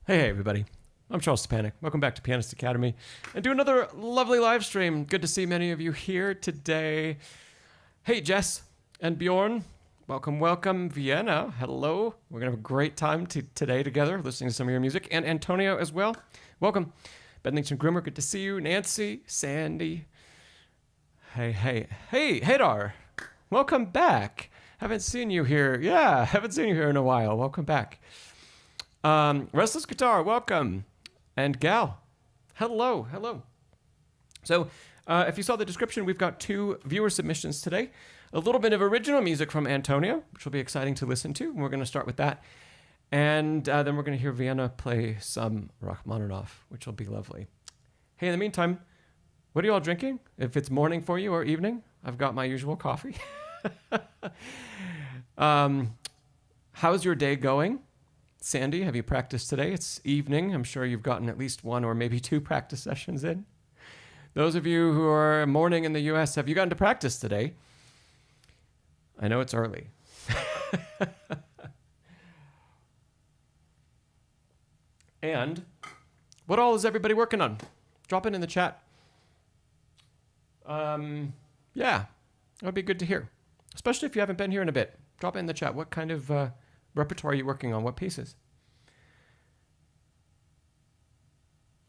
Hey, everybody. I'm Szczepanek. Welcome back to Pianist Academy and do another lovely live stream. Good to see many of you here today. Hey, Jess and Bjorn. Welcome, welcome. Vienna, hello. We're going to have a great time today together listening to some of your music. And Antonio as well. Welcome. Bedlington Grimmer, good to see you. Nancy, Sandy. Hey, Hadar. Welcome back. Haven't seen you here. Yeah, haven't seen you here in a while. Welcome back. Restless Guitar, welcome. And Gal, hello. So, if you saw the description, we've got 2 viewer submissions today. A little bit of original music from Antonio, which will be exciting to listen to. And we're going to start with that. And then we're going to hear Vienna play some Rachmaninoff, which will be lovely. Hey, in the meantime, what are you all drinking? If it's morning for you or evening, I've got my usual coffee. How's your day going? Sandy, have you practiced today? It's evening. I'm sure you've gotten at least 1 or maybe 2 practice sessions in. Those of you who are morning in the US, have you gotten to practice today? I know it's early. And what all is everybody working on? Drop it in the chat. Yeah, that would be good to hear. Especially if you haven't been here in a bit. Drop it in the chat. What kind of repertoire are you working on? What pieces?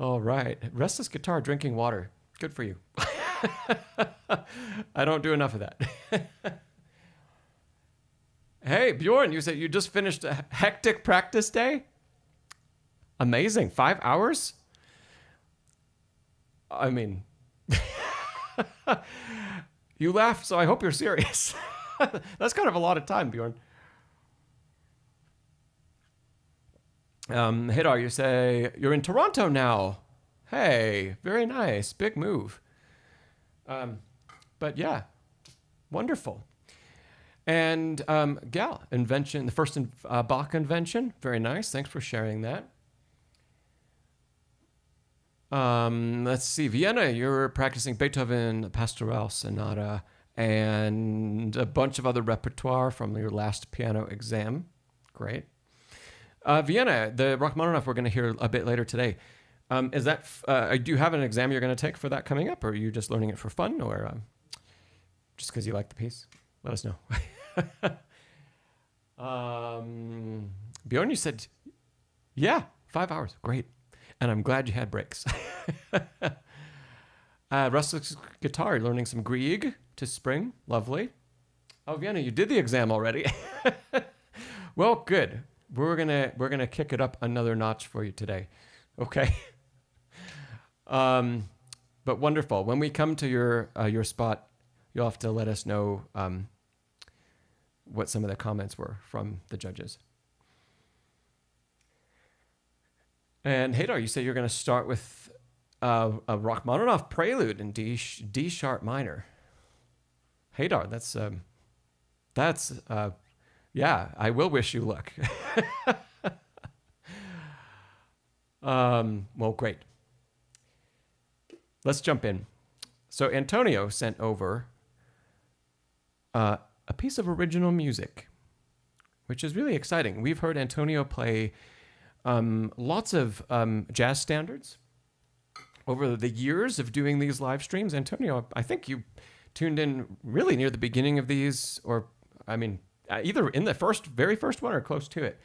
All right. Restless Guitar, drinking water. Good for you. I don't do enough of that. Hey, Bjorn, you said you just finished a hectic practice day? Amazing. 5 hours? I mean, you laughed, so I hope you're serious. That's kind of a lot of time, Bjorn. Hadar, you say you're in Toronto now. Hey, very nice. Big move. But yeah, wonderful. And Gal, invention, the first Bach invention. Very nice. Thanks for sharing that. Let's see. Vienna, you're practicing Beethoven, Pastoral Sonata, and a bunch of other repertoire from your last piano exam. Great. Vienna, the Rachmaninoff we're going to hear a bit later today. Is that, do you have an exam you're going to take for that coming up, or are you just learning it for fun, or just because you like the piece? Let us know. Bjorn, you said, yeah, 5 hours. Great. And I'm glad you had breaks. Restless Guitar, learning some Grieg to spring. Lovely. Oh, Vienna, you did the exam already. Well, good. We're gonna kick it up another notch for you today. Okay. But wonderful. When we come to your spot, you'll have to let us know what some of the comments were from the judges. And Hadar, you say you're going to start with a Rachmaninoff prelude in D sharp minor. Hadar, that's yeah, I will wish you luck. Well, great. Let's jump in. So Antonio sent over a piece of original music, which is really exciting. We've heard Antonio play lots of jazz standards over the years of doing these live streams. Antonio, I think you tuned in really near the beginning of these, or I mean, either in the very first one or close to it.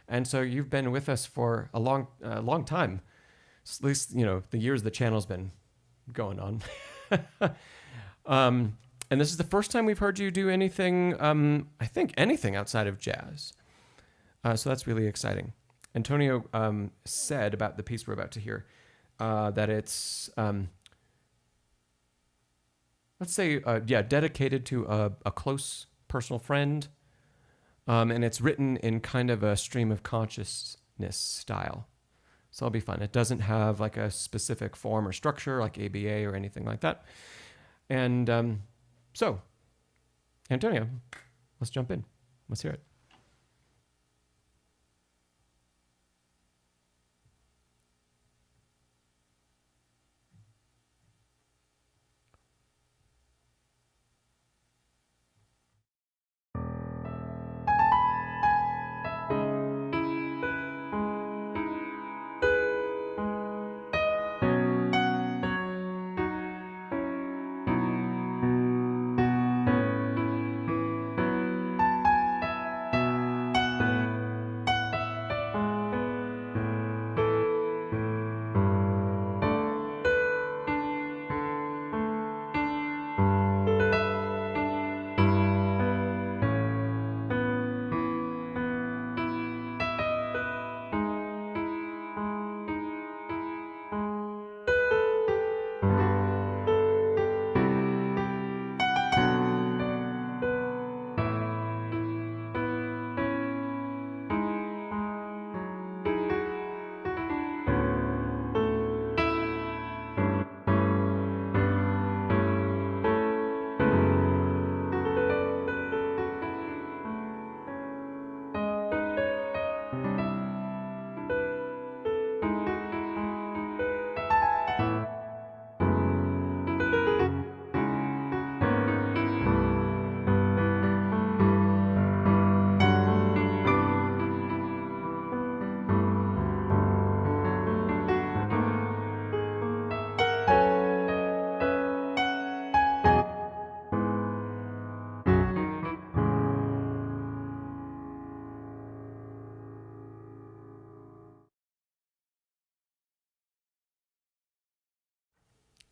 And so you've been with us for a long time, at least, you know, the years the channel's been going on. And this is the first time we've heard you do anything, I think anything outside of jazz. So that's really exciting. Antonio said about the piece we're about to hear that it's, let's say, dedicated to a close personal friend, and it's written in kind of a stream of consciousness style. So it'll be fun. It doesn't have like a specific form or structure like ABA or anything like that. And so, Antonio, let's jump in. Let's hear it.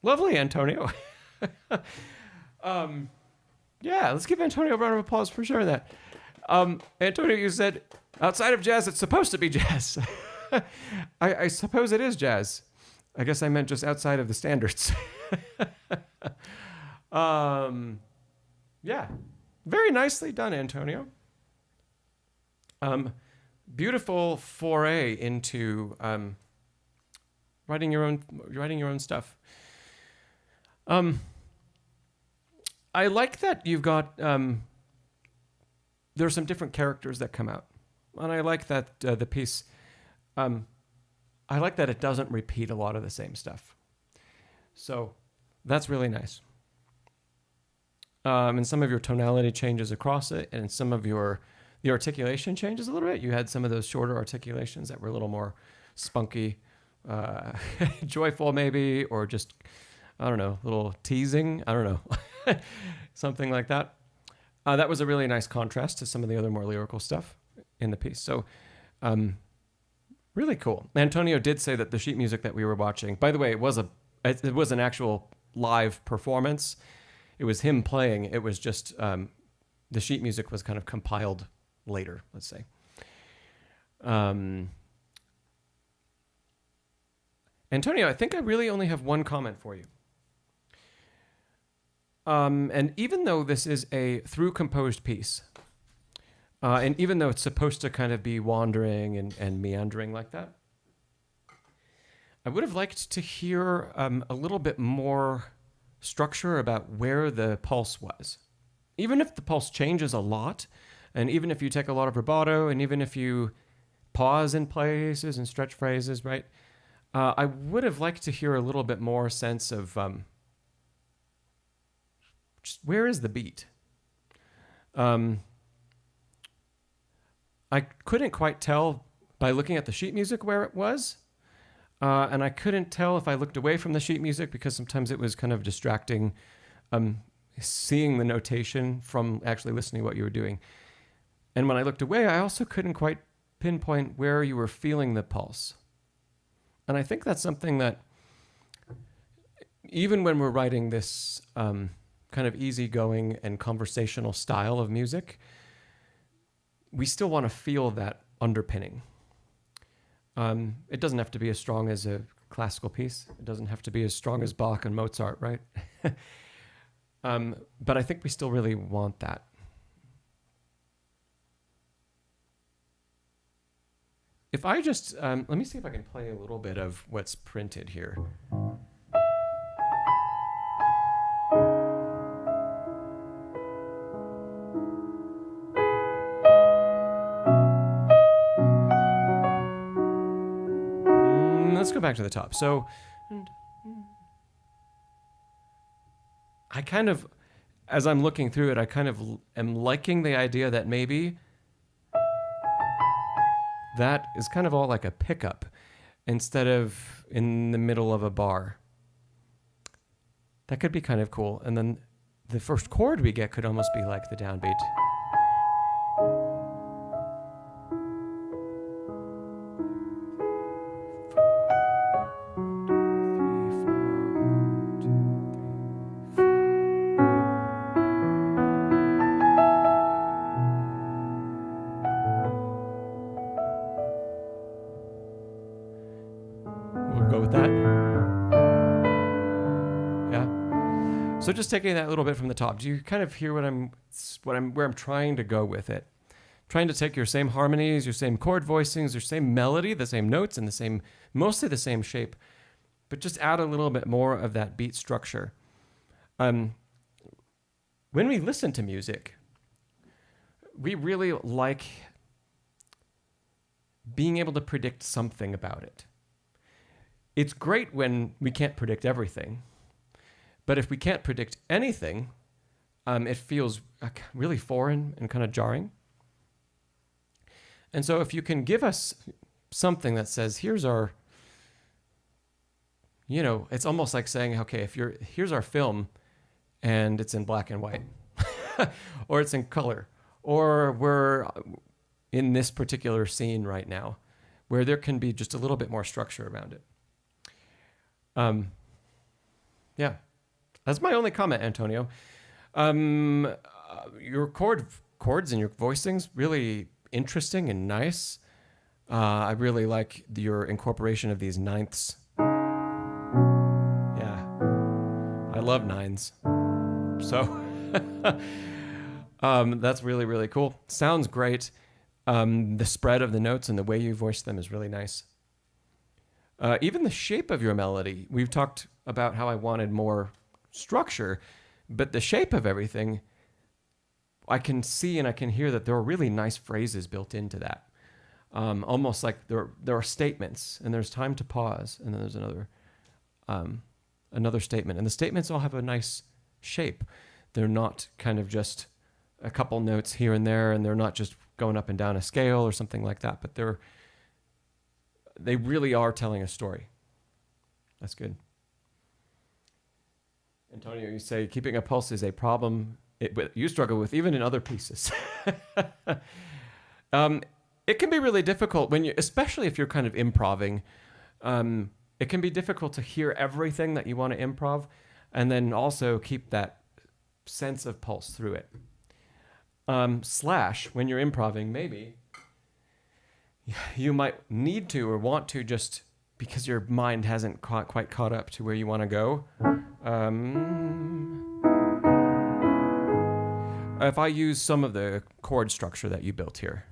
Lovely, Antonio. Yeah, let's give Antonio a round of applause for sharing that. Antonio, you said outside of jazz, it's supposed to be jazz. I suppose it is jazz. I guess I meant just outside of the standards. Yeah, very nicely done, Antonio. Beautiful foray into writing your own stuff. I like that you've got there's some different characters that come out, and I like that the piece. I like that it doesn't repeat a lot of the same stuff, so that's really nice. And some of your tonality changes across it, and some of the articulation changes a little bit. You had some of those shorter articulations that were a little more spunky, joyful maybe, or just, I don't know, a little teasing. I don't know, something like that. That was a really nice contrast to some of the other more lyrical stuff in the piece. So really cool. Antonio did say that the sheet music that we were watching, by the way, it was an actual live performance. It was him playing. It was just the sheet music was kind of compiled later, let's say. Antonio, I think I really only have one comment for you. And even though this is a through composed piece, and even though it's supposed to kind of be wandering and meandering like that, I would have liked to hear a little bit more structure about where the pulse was. Even if the pulse changes a lot, and even if you take a lot of rubato, and even if you pause in places and stretch phrases, right? I would have liked to hear a little bit more sense of just where is the beat? I couldn't quite tell by looking at the sheet music where it was. And I couldn't tell if I looked away from the sheet music because sometimes it was kind of distracting seeing the notation from actually listening to what you were doing. And when I looked away, I also couldn't quite pinpoint where you were feeling the pulse. And I think that's something that even when we're writing this kind of easygoing and conversational style of music, we still want to feel that underpinning. It doesn't have to be as strong as a classical piece. It doesn't have to be as strong as Bach and Mozart, right? But I think we still really want that. If I just, let me see if I can play a little bit of what's printed here. Let's go back to the top. So I kind of, as I'm looking through it, I kind of am liking the idea that maybe that is kind of all like a pickup instead of in the middle of a bar. That could be kind of cool. And then the first chord we get could almost be like the downbeat. So just taking that little bit from the top, do you kind of hear where I'm trying to go with it? Trying to take your same harmonies, your same chord voicings, your same melody, the same notes, and mostly the same shape, but just add a little bit more of that beat structure. When we listen to music, we really like being able to predict something about it. It's great when we can't predict everything. But if we can't predict anything, it feels really foreign and kind of jarring. And so if you can give us something that says, here's our, it's almost like saying, okay, here's our film and it's in black and white, or it's in color, or we're in this particular scene right now where there can be just a little bit more structure around it. Yeah. That's my only comment, Antonio. Your chords and your voicings really interesting and nice. I really like your incorporation of these ninths. Yeah, I love nines. So that's really, really cool. Sounds great. The spread of the notes and the way you voice them is really nice. Even the shape of your melody. We've talked about how I wanted more structure, but the shape of everything, I can see and I can hear that there are really nice phrases built into that. Almost like there are statements, and there's time to pause, and then there's another statement. And the statements all have a nice shape. They're not kind of just a couple notes here and there, and they're not just going up and down a scale or something like that, but they really are telling a story. That's good. Antonio, you say keeping a pulse is a problem you struggle with even in other pieces. It can be really difficult especially if you're kind of improving. It can be difficult to hear everything that you want to improv and then also keep that sense of pulse through it. / when you're improving, maybe you might need to or want to, just because your mind hasn't quite caught up to where you want to go. If I use some of the chord structure that you built here.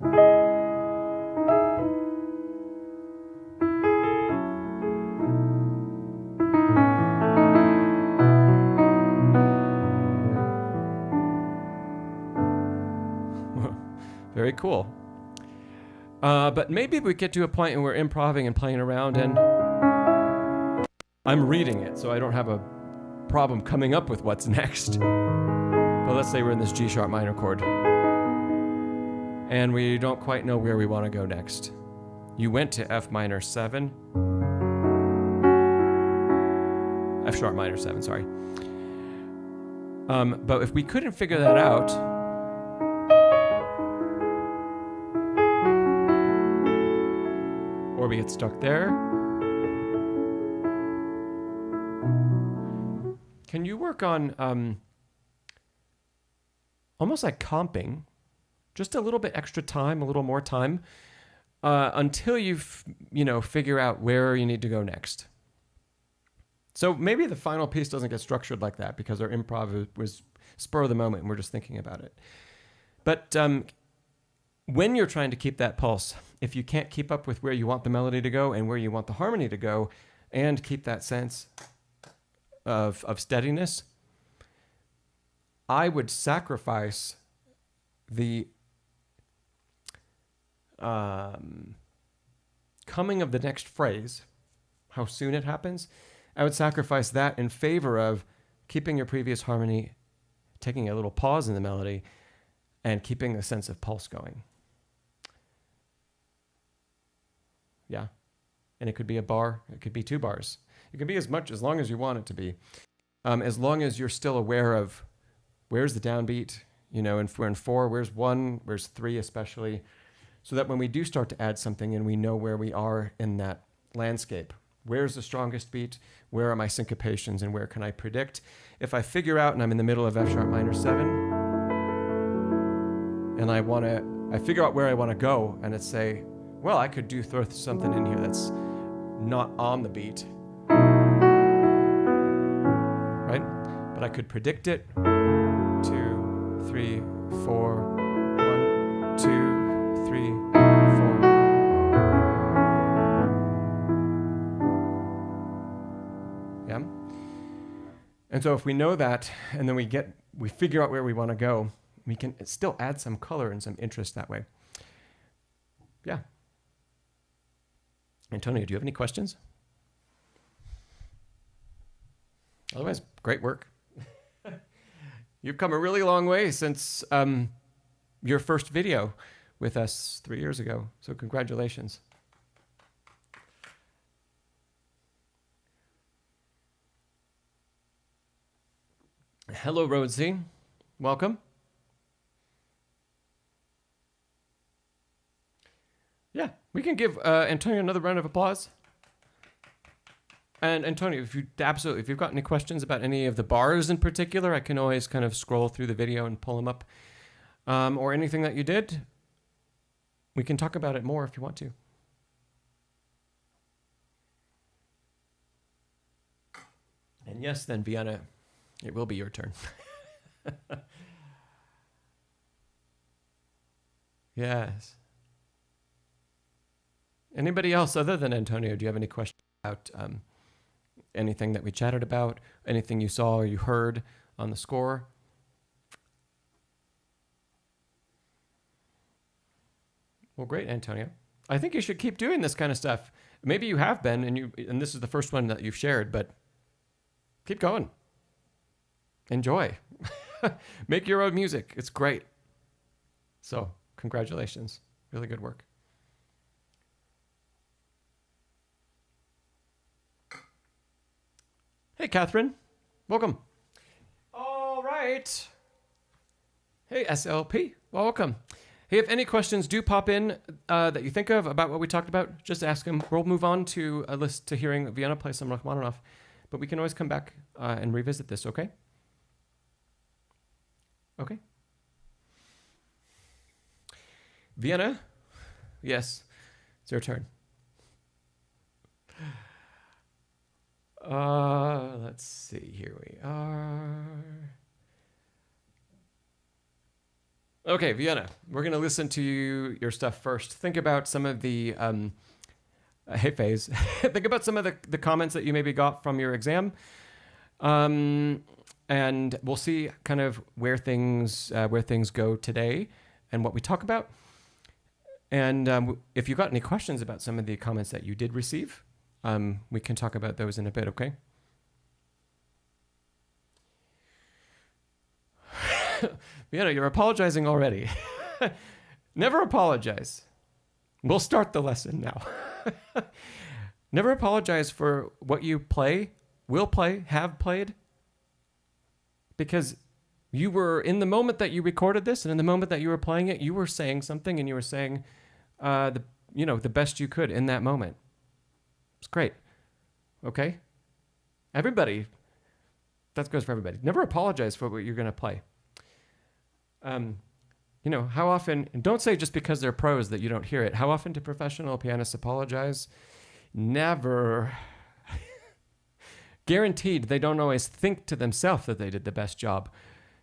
Very cool. But maybe we get to a point where we're improving and playing around, and I'm reading it, so I don't have a problem coming up with what's next. But let's say we're in this G sharp minor chord, and we don't quite know where we want to go next. You went to F minor 7. F sharp minor 7, sorry. But if we couldn't figure that out, or we get stuck there, can you work on almost like comping, just a little bit extra time, a little more time, until you figure out where you need to go next. So maybe the final piece doesn't get structured like that because our improv was spur of the moment and we're just thinking about it. But when you're trying to keep that pulse, if you can't keep up with where you want the melody to go and where you want the harmony to go and keep that sense of steadiness, I would sacrifice the coming of the next phrase, how soon it happens. I would sacrifice that in favor of keeping your previous harmony, taking a little pause in the melody, and keeping a sense of pulse going. Yeah. And it could be a bar. It could be 2 bars. It can be as long as you want it to be. As long as you're still aware of where's the downbeat, and we're in 4, where's 1, where's 3 especially, so that when we do start to add something and we know where we are in that landscape, where's the strongest beat, where are my syncopations, and where can I predict? If I figure out and I'm in the middle of F sharp minor 7, and I figure out where I want to go, and it's say, well, I could throw something in here that's not on the beat, right? But I could predict it. 2, 3, 4, 1, 2, 3, 4. Yeah. And so if we know that, and then we figure out where we want to go, we can still add some color and some interest that way. Yeah. Antonio, do you have any questions? Otherwise, great work. You've come a really long way since your first video with us 3 years ago. So congratulations. Hello, Rosie. Welcome. Yeah, we can give Antonio another round of applause. And Antonio, if you've got any questions about any of the bars in particular, I can always kind of scroll through the video and pull them up. Or anything that you did, we can talk about it more if you want to. And yes, then Vienna, it will be your turn. Yes. Anybody else other than Antonio, do you have any questions about anything that we chatted about, anything you saw or you heard on the score? Well, great, Antonio. I think you should keep doing this kind of stuff. Maybe you have been, and this is the first one that you've shared, but keep going. Enjoy. Make your own music. It's great. So, congratulations. Really good work. Hey, Catherine. Welcome. All right. Hey, SLP. Welcome. Hey, if any questions do pop in that you think of about what we talked about, just ask them. We'll move on to a list to hearing Vienna play some Rachmaninoff, but we can always come back and revisit this, okay? Okay. Vienna, yes, it's your turn. Let's see, here we are. Okay, Vienna, we're going to listen to your stuff first. Think about some of the, hey, Faze, think about some of the comments that you maybe got from your exam. And we'll see kind of where things go today and what we talk about. And if you got any questions about some of the comments that you did receive, we can talk about those in a bit, okay? Vienna, you're apologizing already. Never apologize. We'll start the lesson now. Never apologize for what you play, will play, have played. Because you were, in the moment that you recorded this and in the moment that you were playing it, you were saying something and you were saying the best you could in that moment. It's great. Okay? Everybody, that goes for everybody. Never apologize for what you're going to play. How often, and don't say just because they're pros that you don't hear it. How often do professional pianists apologize? Never. Guaranteed, they don't always think to themselves that they did the best job,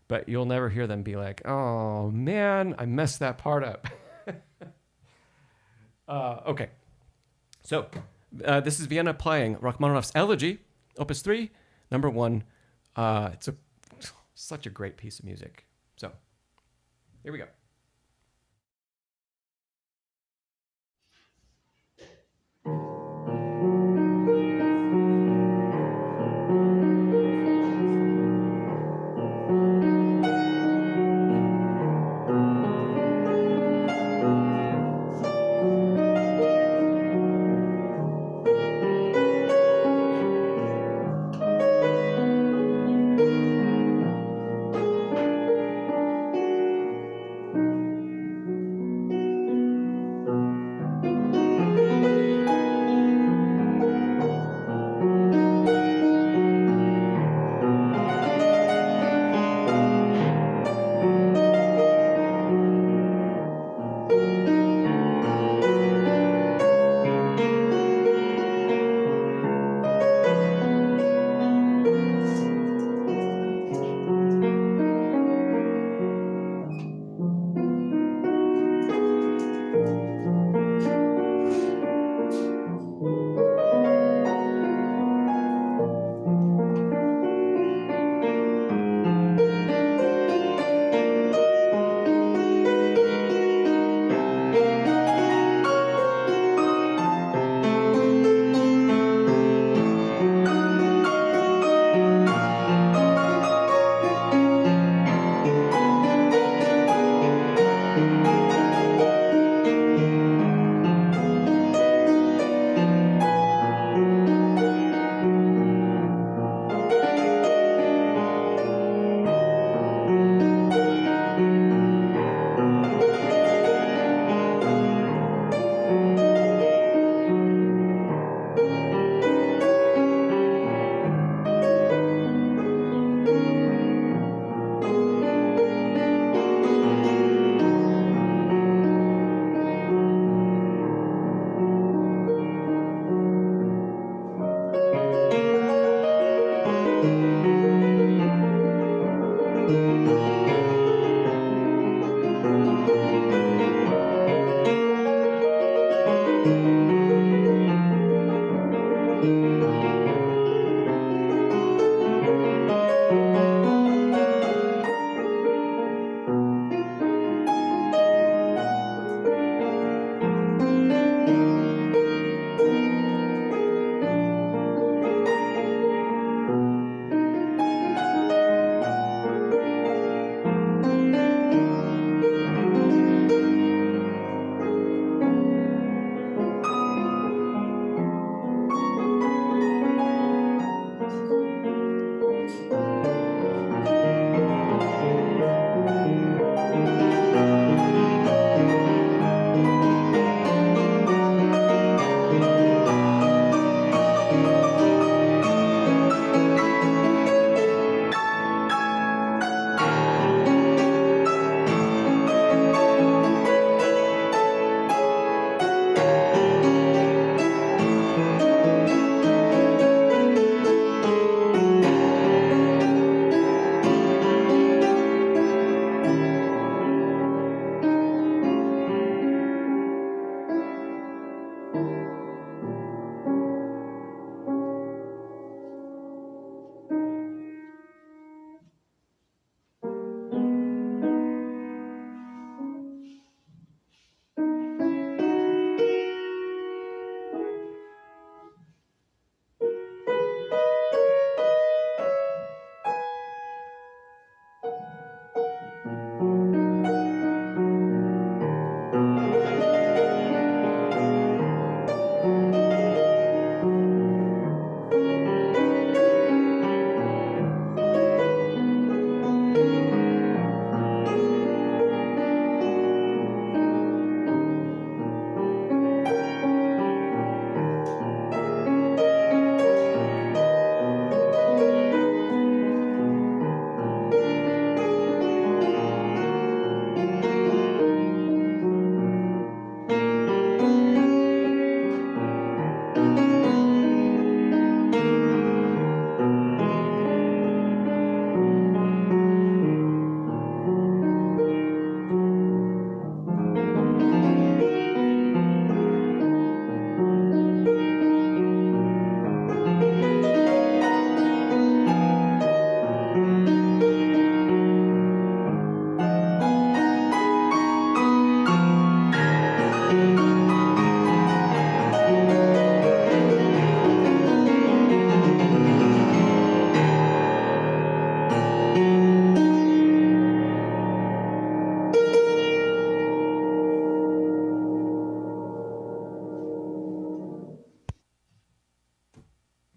but you'll never hear them be like, oh man, I messed that part up. Okay. So, this is Vienna playing Rachmaninoff's Elegie, Opus 3, number 1. It's such a great piece of music. So, here we go.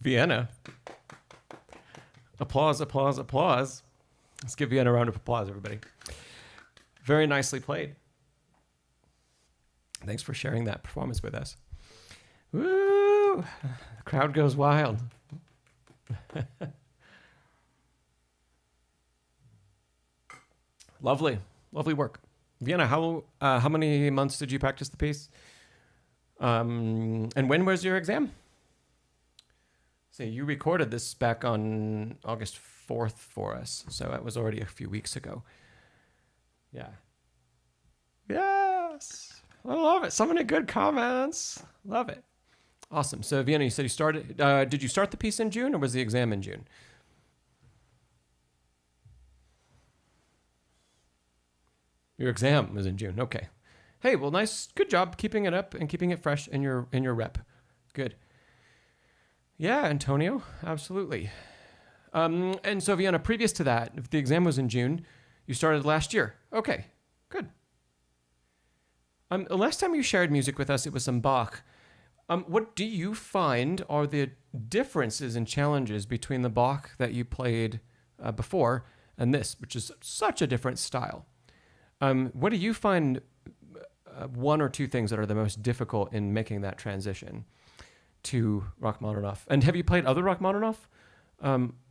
Vienna. Applause, applause, applause. Let's give Vienna a round of applause, everybody. Very nicely played. Thanks for sharing that performance with us. Woo! The crowd goes wild. Lovely, lovely work. Vienna, how many months did you practice the piece? And when was your exam? So you recorded this back on August 4th for us, so it was already a few weeks ago. Yeah. Yes! I love it. So many good comments. Love it. Awesome. So Vienna, you said you started, did you start the piece in June or was the exam in June? Your exam was in June. Okay. Hey, well, nice. Good job keeping it up and keeping it fresh in your rep. Good. Yeah, Antonio, absolutely. And so Vienna, previous to that, if the exam was in June, you started last year. Okay, good. The last time you shared music with us, it was some Bach. What do you find are the differences and challenges between the Bach that you played before and this, which is such a different style? What do you find one or two things that are the most difficult in making that transition to Rachmaninoff? And have you played other Rachmaninoff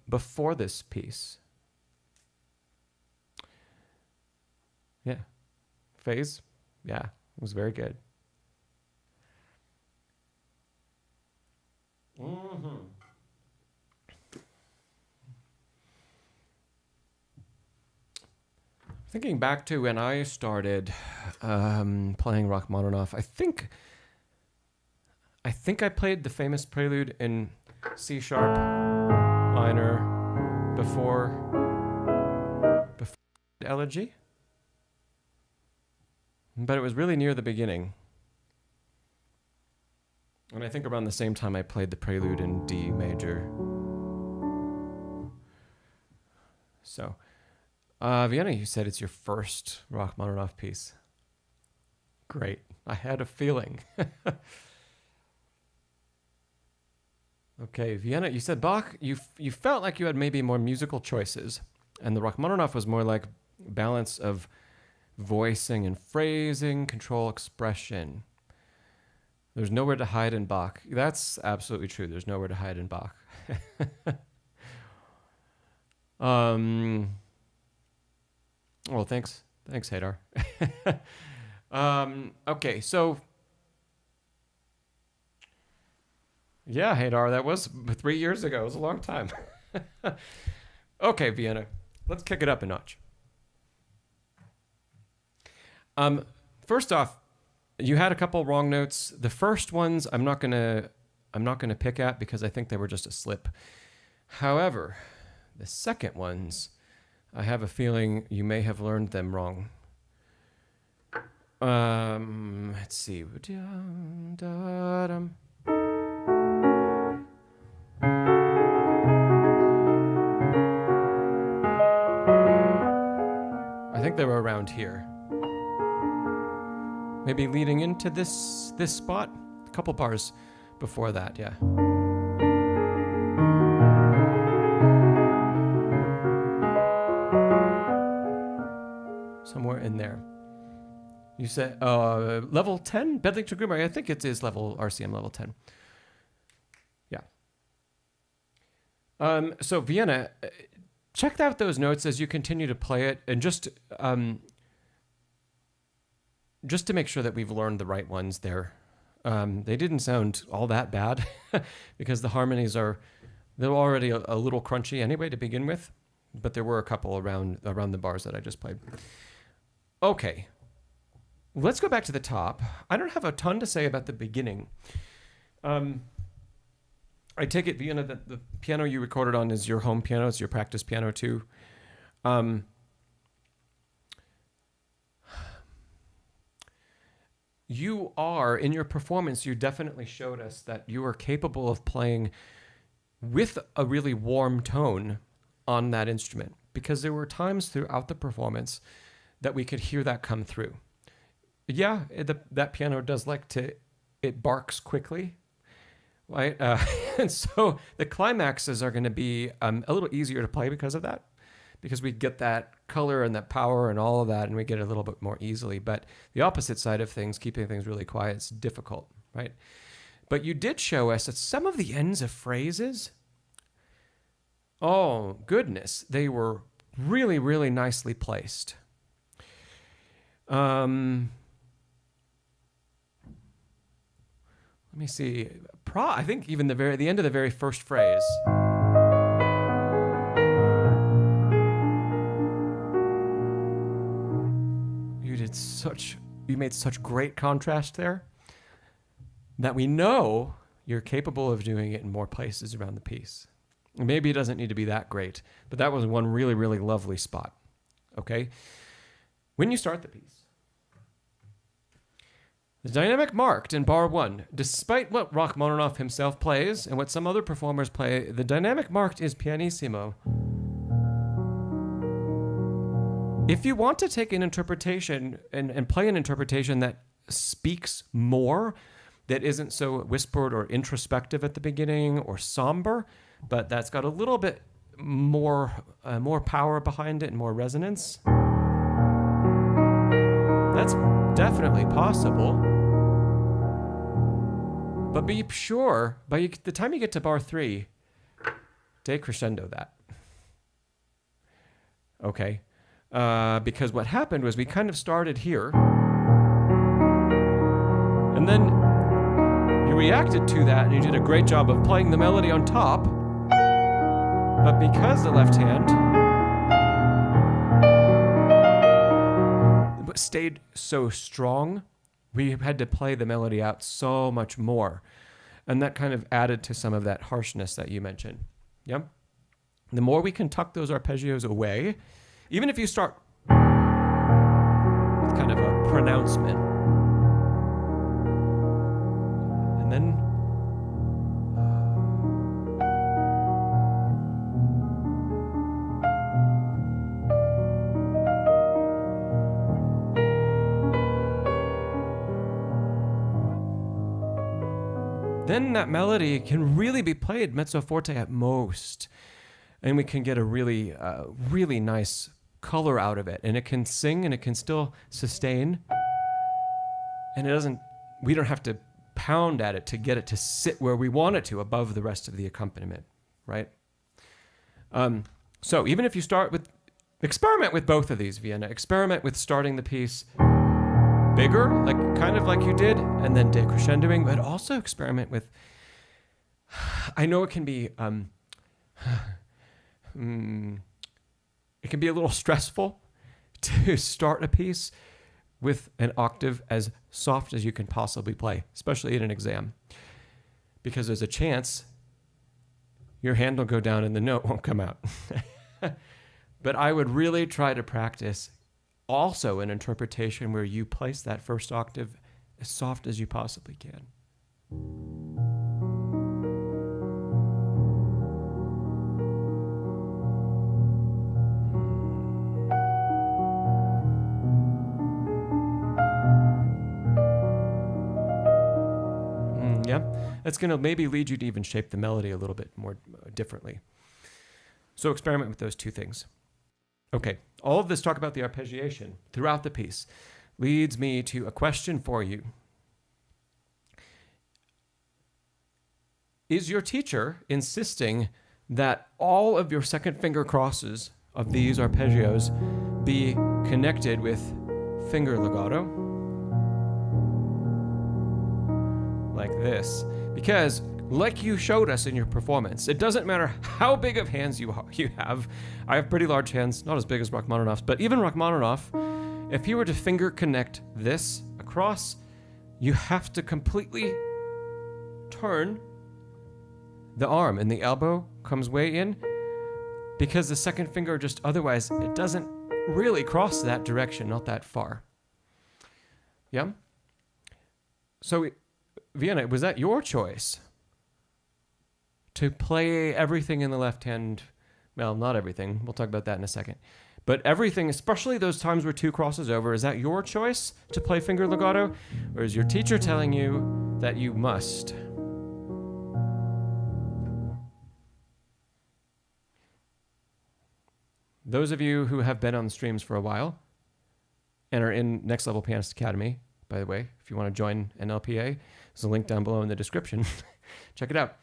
before this piece? Yeah. Phase? Yeah, it was very good. Mm-hmm. Thinking back to when I started playing Rachmaninoff, I think I played the famous prelude in C sharp minor before Elegie, but it was really near the beginning. And I think around the same time I played the prelude in D major. So, Vienna, you said it's your first Rachmaninoff piece. Great. I had a feeling. Okay, Vienna, you said Bach, you felt like you had maybe more musical choices, and the Rachmaninoff was more like balance of voicing and phrasing, control expression. There's nowhere to hide in Bach. That's absolutely true. There's nowhere to hide in Bach. Well, thanks. Thanks, Hadar. Okay, so yeah, Hadar, that was 3 years ago. It was a long time. Okay, Vienna, let's kick it up a notch. First off, you had a couple wrong notes. The first ones I'm not gonna pick at because I think they were just a slip. However, the second ones, I have a feeling you may have learned them wrong. Let's see. I think they were around here. Maybe leading into this spot, a couple bars before that, yeah. Somewhere in there. You said level 10? Bedling to Groomer. I think it is level RCM level 10. Yeah. So Vienna, check out those notes as you continue to play it, and just to make sure that we've learned the right ones there. They didn't sound all that bad because the harmonies they're already a little crunchy anyway to begin with, but there were a couple around the bars that I just played. Okay, let's go back to the top. I don't have a ton to say about the beginning. I take it, Vienna, that the piano you recorded on is your home piano, it's your practice piano too. You are, in your performance, you definitely showed us that you are capable of playing with a really warm tone on that instrument, because there were times throughout the performance that we could hear that come through. Yeah, that piano does it barks quickly, right? And so the climaxes are going to be a little easier to play because of that, because we get that color and that power and all of that, and we get it a little bit more easily. But the opposite side of things, keeping things really quiet, is difficult, right? But you did show us that some of the ends of phrases, oh goodness, they were really, really nicely placed. Let me see. I think even the end of the very first phrase. You made such great contrast there that we know you're capable of doing it in more places around the piece. Maybe it doesn't need to be that great, but that was one really, really lovely spot. Okay? When you start the piece, the dynamic marked in bar 1, despite what Rachmaninoff himself plays and what some other performers play, the dynamic marked is pianissimo. If you want to take an interpretation and play an interpretation that speaks more, that isn't so whispered or introspective at the beginning or somber, but that's got a little bit more power behind it and more resonance, that's definitely possible. But be sure, by the time you get to bar 3, decrescendo that. Okay? Because what happened was we kind of started here, and then you reacted to that, and you did a great job of playing the melody on top, but because the left hand stayed so strong, we had to play the melody out so much more, and that kind of added to some of that harshness that you mentioned. Yeah? The more we can tuck those arpeggios away, even if you start with kind of a pronouncement, and then that melody can really be played mezzo forte at most, and we can get a really, really nice color out of it, and it can sing and it can still sustain, and we don't have to pound at it to get it to sit where we want it to above the rest of the accompaniment, right? So even if you experiment with both of these, Vienna. Experiment with starting the piece bigger, kind of like you did, and then decrescendoing, but also experiment with, I know it can be, it can be a little stressful to start a piece with an octave as soft as you can possibly play, especially in an exam, because there's a chance your hand will go down and the note won't come out. But I would really try to practice also an interpretation where you place that first octave as soft as you possibly can. Yeah, that's going to maybe lead you to even shape the melody a little bit more differently. So experiment with those two things. Okay, all of this talk about the arpeggiation throughout the piece leads me to a question for you. Is your teacher insisting that all of your second finger crosses of these arpeggios be connected with finger legato? Like this. Because, like you showed us in your performance, it doesn't matter how big of hands you have. I have pretty large hands, not as big as Rachmaninoff's, but even Rachmaninoff, if he were to finger connect this across, you have to completely turn the arm, and the elbow comes way in, because the second finger just otherwise, it doesn't really cross that direction, not that far. Yeah? So, Vienna, was that your choice to play everything in the left hand? Well, not everything. We'll talk about that in a second. But everything, especially those times where two crosses over, is that your choice to play finger legato? Or is your teacher telling you that you must? those of you who have been on the streams for a while and are in Next Level Pianist Academy, by the way, if you want to join NLPA, there's a link down below in the description. Check it out.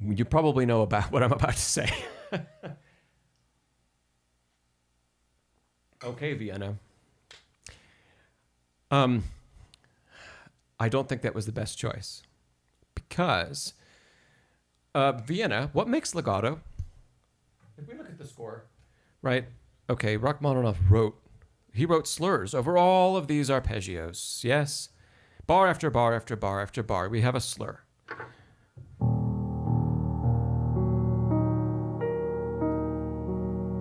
You probably know about what I'm about to say. Okay, Vienna. I don't think that was the best choice because Vienna, what makes legato? If we look at the score, right? Okay, Rachmaninoff wrote slurs over all of these arpeggios. Yes, bar after bar after bar after bar, we have a slur.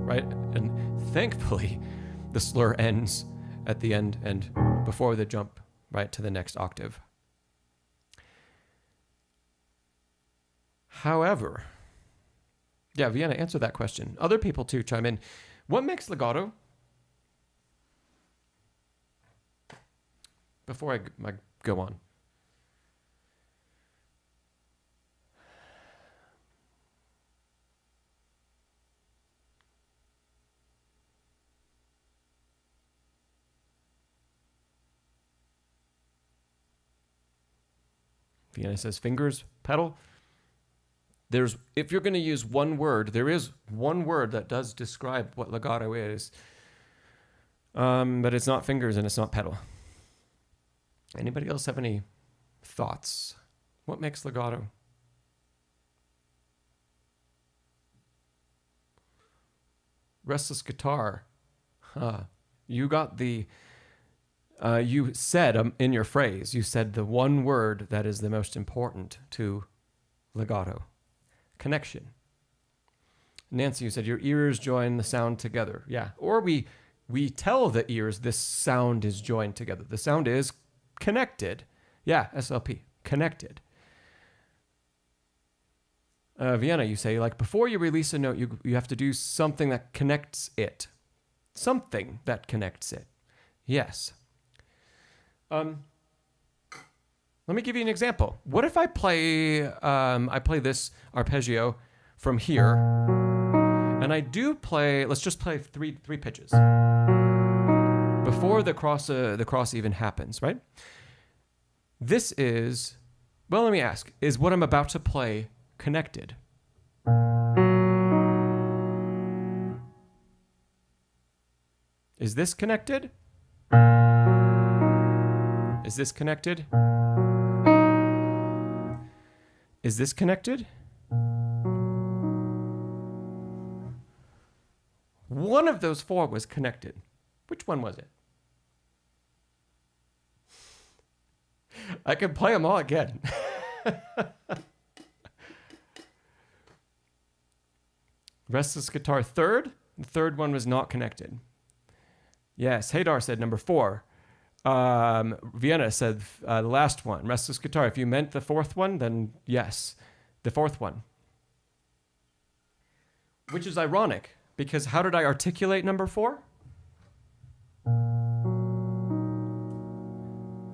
Right? And thankfully, the slur ends at the end and before the jump right to the next octave. However, yeah, Vienna, answer that question. Other people too chime in. What makes legato? Before I go on. Vienna says fingers, pedal. If you're going to use one word, there is one word that does describe what legato is, but it's not fingers and it's not pedal. Anybody else have any thoughts? What makes legato? Restless guitar. You got the... you said in your phrase, you said the one word that is the most important to legato. Connection. Nancy, you said your ears join the sound together. Yeah. Or we tell the ears this sound is joined together. The sound is connected. Yeah, SLP. Connected. Vienna, you say, like, before you release a note, you have to do something that connects it. Something that connects it. Yes. Let me give you an example. What if I play this arpeggio from here, and I do play, let's just play three pitches before the cross even happens, right? This is, well, let me ask, is what I'm about to play connected? Is this connected? Is this connected? Is this connected? One of those four was connected. Which one was it? I can play them all again. Restless guitar third. The third one was not connected. Yes, Haydar said number 4. Vienna said the last one, restless guitar. If you meant the fourth one, then yes, the fourth one. Which is ironic, because how did I articulate number 4?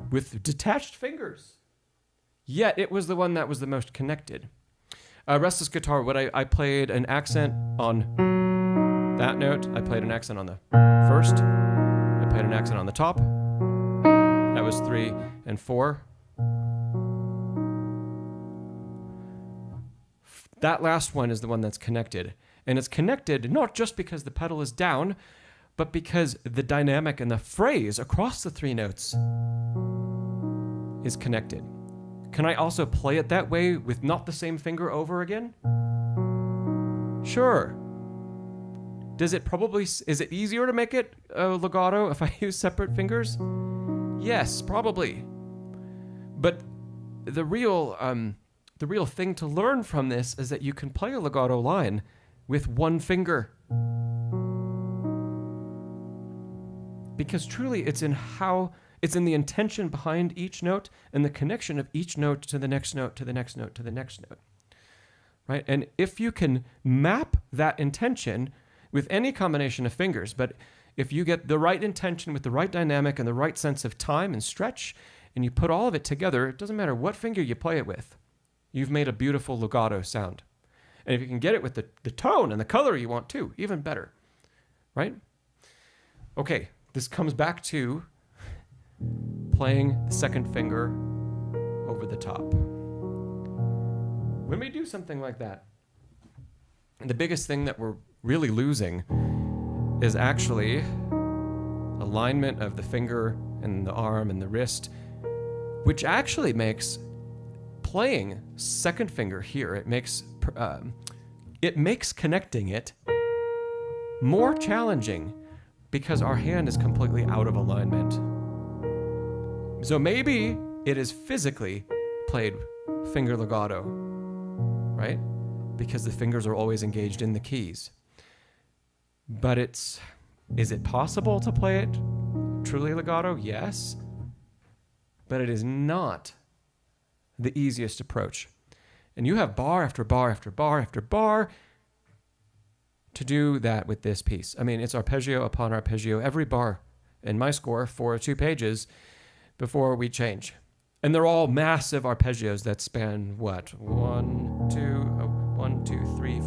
With detached fingers. Yet it was the one that was the most connected. Restless guitar, I played an accent on that note. I played an accent on the first. I played an accent on the top. That was 3 and 4. That last one is the one that's connected. And it's connected not just because the pedal is down, but because the dynamic and the phrase across the 3 notes is connected. Can I also play it that way with not the same finger over again? Sure. Is it easier to make it legato if I use separate fingers? Yes, probably. But the real thing to learn from this is that you can play a legato line with one finger. Because truly it's in the intention behind each note and the connection of each note to the next note, to the next note, to the next note. Right? And if you can map that intention with any combination of fingers, but if you get the right intention with the right dynamic and the right sense of time and stretch, and you put all of it together, it doesn't matter what finger you play it with, you've made a beautiful legato sound. And if you can get it with the tone and the color you want too, even better, right? Okay, this comes back to playing the second finger over the top. When we do something like that, the biggest thing that we're really losing is actually alignment of the finger and the arm and the wrist, which actually makes playing second finger here, it makes connecting it more challenging because our hand is completely out of alignment. So maybe it is physically played finger legato, right? Because the fingers are always engaged in the keys. But is it possible to play it truly legato? Yes. But it is not the easiest approach. And you have bar after bar after bar after bar to do that with this piece. I mean, it's arpeggio upon arpeggio, every bar in my score for 2 pages before we change. And they're all massive arpeggios that span what? 1, 2, 3,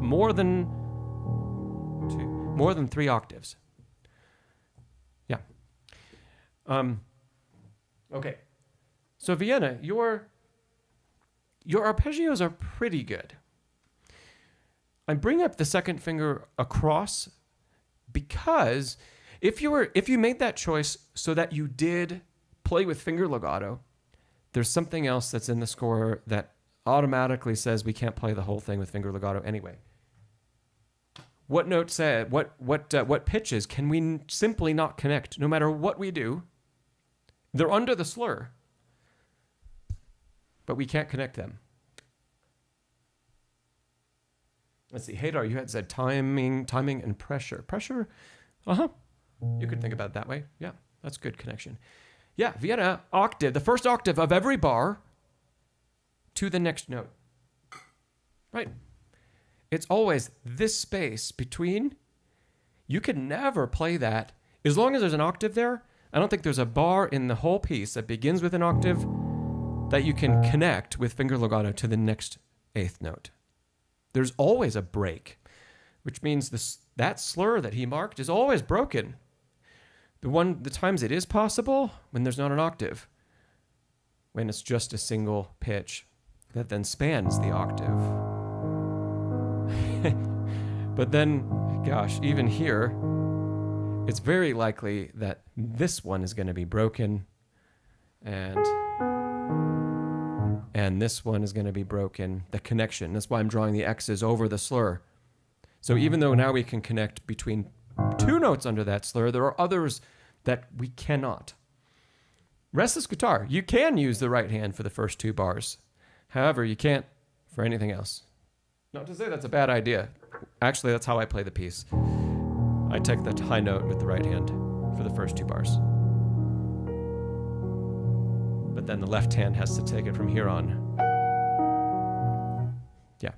more than 3 octaves. Yeah. Okay. So Vienna, your arpeggios are pretty good. I bring up the second finger across because if you made that choice so that you did play with finger legato, there's something else that's in the score that automatically says we can't play the whole thing with finger legato anyway. What note said, what pitches can we simply not connect no matter what we do? They're under the slur, but we can't connect them. Let's see, Hadar, you had said timing and pressure. Pressure, you could think about it that way. Yeah, that's good connection. Yeah, Vienna, octave, the first octave of every bar to the next note. Right. It's always this space between. You can never play that. As long as there's an octave there, I don't think there's a bar in the whole piece that begins with an octave that you can connect with finger legato to the next 8th note. There's always a break, which means that slur that he marked is always broken. The times it is possible when there's not an octave, when it's just a single pitch that then spans the octave. But then, gosh, even here, it's very likely that this one is going to be broken, and this one is going to be broken, the connection. That's why I'm drawing the X's over the slur. So even though now we can connect between 2 notes under that slur, there are others that we cannot. Restless guitar, you can use the right hand for the first 2 bars. However, you can't for anything else. Not to say that's a bad idea. Actually, that's how I play the piece. I take the high note with the right hand for the first 2 bars. But then the left hand has to take it from here on. Yeah.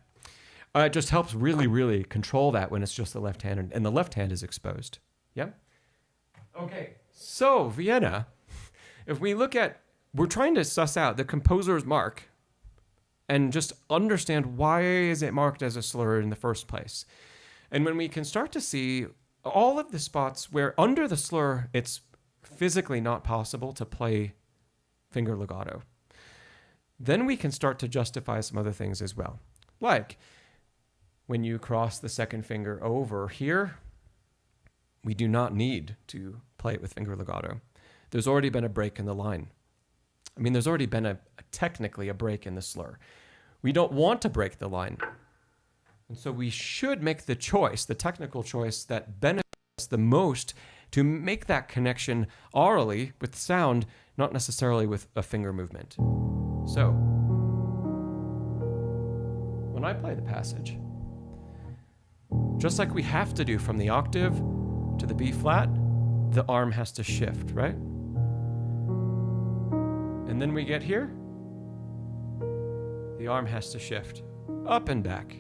It just helps really, really control that when it's just the left hand and the left hand is exposed. Yeah? Okay, so Vienna, if we look at, we're trying to suss out the composer's mark and just understand why is it marked as a slur in the first place. And when we can start to see all of the spots where under the slur, it's physically not possible to play finger legato, then we can start to justify some other things as well. Like when you cross the second finger over here, we do not need to play it with finger legato. There's already been a break in the line. I mean, there's already been technically a break in the slur. We don't want to break the line. And so we should make the choice, the technical choice that benefits us the most to make that connection orally with sound, not necessarily with a finger movement. So, when I play the passage, just like we have to do from the octave to the B flat, the arm has to shift, right? And then we get here, the arm has to shift up and back.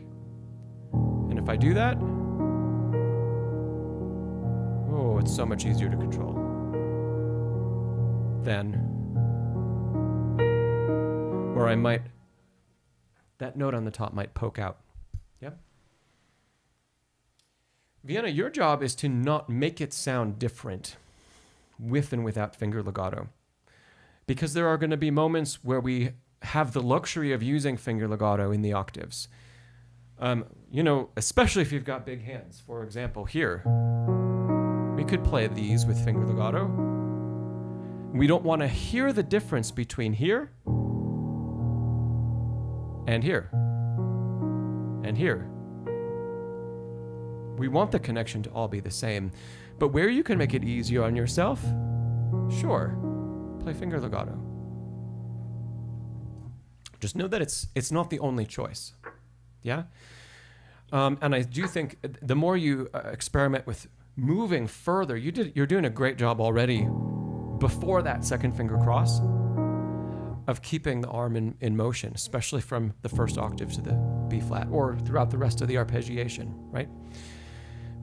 And if I do that, oh, it's so much easier to control than where that note on the top might poke out. Vienna, your job is to not make it sound different with and without finger legato. Because there are going to be moments where we have the luxury of using finger legato in the octaves. Especially if you've got big hands. For example, here, we could play these with finger legato. We don't want to hear the difference between here and here and here. We want the connection to all be the same. But where you can make it easier on yourself, sure, play finger legato. Just know that it's not the only choice. Yeah? And I do think the more you experiment with moving further, you're doing a great job already before that second finger cross of keeping the arm in motion, especially from the first octave to the B flat or throughout the rest of the arpeggiation, right?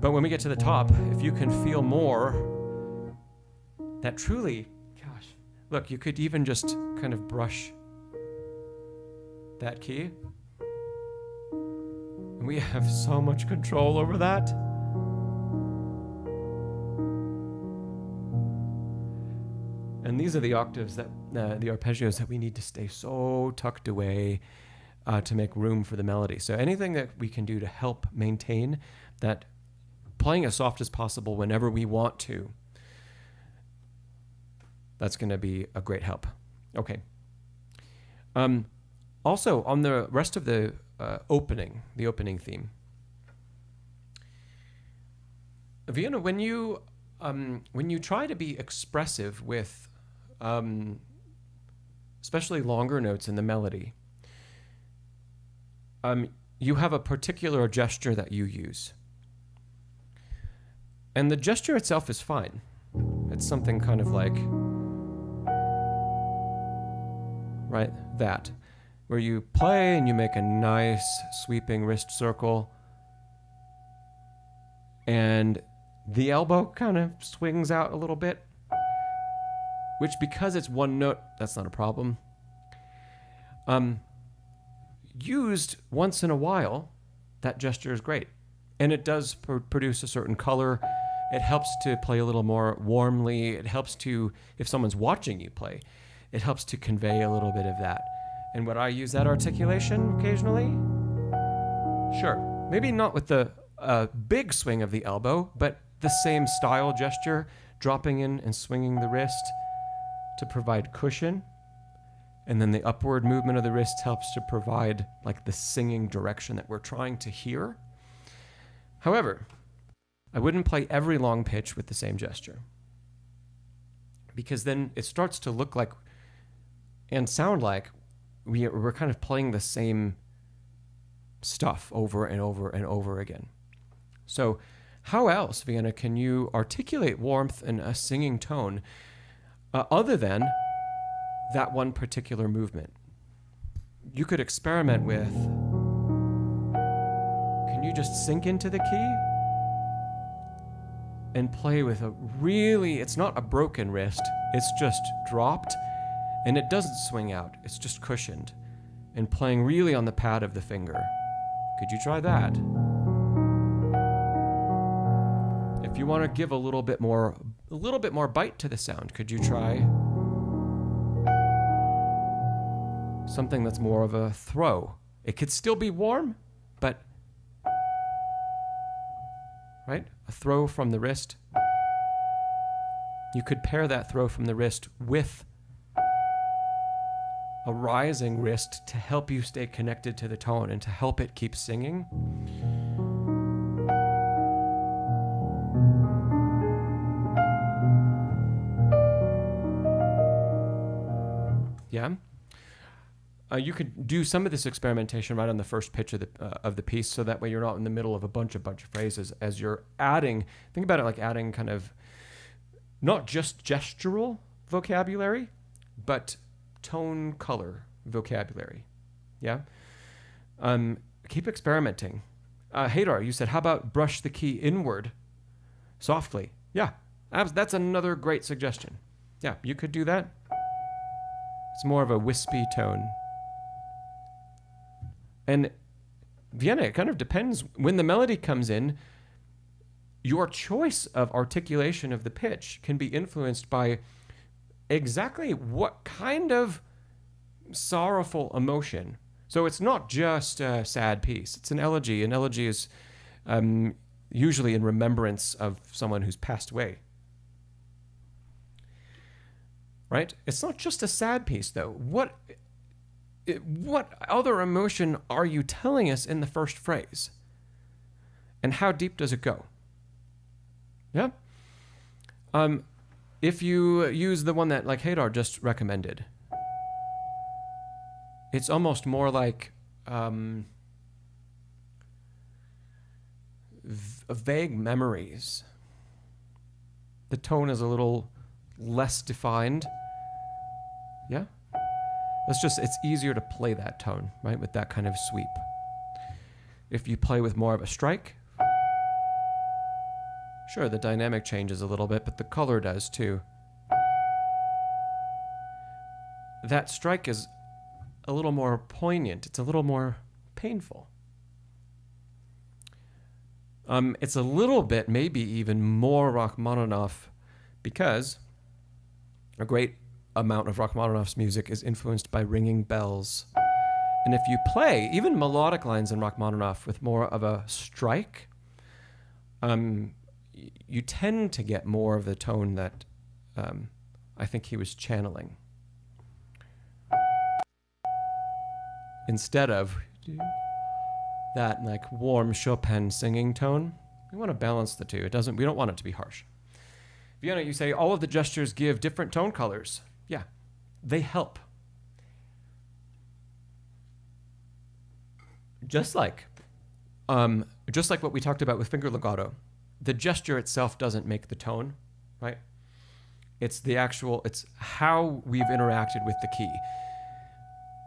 But when we get to the top, if you can feel more that truly, gosh, look, you could even just kind of brush that key. And we have so much control over that. And these are the octaves that, the arpeggios that we need to stay so tucked away to make room for the melody. So anything that we can do to help maintain that playing as soft as possible whenever we want to, that's going to be a great help. Okay. Also, on the rest of the opening theme, Vienna, when you try to be expressive with especially longer notes in the melody, you have a particular gesture that you use. And the gesture itself is fine. It's something kind of like, right, that, where you play and you make a nice sweeping wrist circle, and the elbow kind of swings out a little bit, which, because it's one note, that's not a problem. Used once in a while, that gesture is great. And it does produce a certain color. It helps to play a little more warmly. It helps to, if someone's watching you play, it helps to convey a little bit of that. And would I use that articulation occasionally? Sure. Maybe not with the big swing of the elbow, but the same style gesture, dropping in and swinging the wrist to provide cushion. And then the upward movement of the wrist helps to provide like the singing direction that we're trying to hear. However, I wouldn't play every long pitch with the same gesture, because then it starts to look like and sound like we're kind of playing the same stuff over and over and over again. So how else, Vienna, can you articulate warmth and a singing tone other than that one particular movement? You could experiment with, can you just sink into the key and play with a really, it's not a broken wrist, it's just dropped, and it doesn't swing out, it's just cushioned, and playing really on the pad of the finger. Could you try that? If you want to give a little bit more bite to the sound, could you try something that's more of a throw? It could still be warm, but right? A throw from the wrist. You could pair that throw from the wrist with a rising wrist to help you stay connected to the tone and to help it keep singing. Yeah? You could do some of this experimentation right on the first pitch of the piece, so that way you're not in the middle of a bunch of phrases as you're adding. Think about it like adding kind of not just gestural vocabulary, but tone color vocabulary. Yeah? Keep experimenting. Hadar, you said, how about brush the key inward softly? Yeah, that's another great suggestion. Yeah, you could do that. It's more of a wispy tone. And Vienna, it kind of depends. When the melody comes in, your choice of articulation of the pitch can be influenced by exactly what kind of sorrowful emotion. So it's not just a sad piece. It's an elegy. An elegy is usually in remembrance of someone who's passed away. Right? It's not just a sad piece, though. What other emotion are you telling us in the first phrase? And how deep does it go? Yeah? If you use the one that like Hadar just recommended, it's almost more like vague memories. The tone is a little less defined. Yeah? It's easier to play that tone, right, with that kind of sweep. If you play with more of a strike, sure, the dynamic changes a little bit, but the color does too. That strike is a little more poignant. It's a little more painful. It's a little bit, maybe even more Rachmaninoff, because a great amount of Rachmaninoff's music is influenced by ringing bells. And if you play even melodic lines in Rachmaninoff with more of a strike, you tend to get more of the tone that I think he was channeling. Instead of that like warm Chopin singing tone, we want to balance the two. We don't want it to be harsh. Vienna, you say all of the gestures give different tone colors. Yeah, they help. Just like what we talked about with finger legato, the gesture itself doesn't make the tone, right? It's how we've interacted with the key.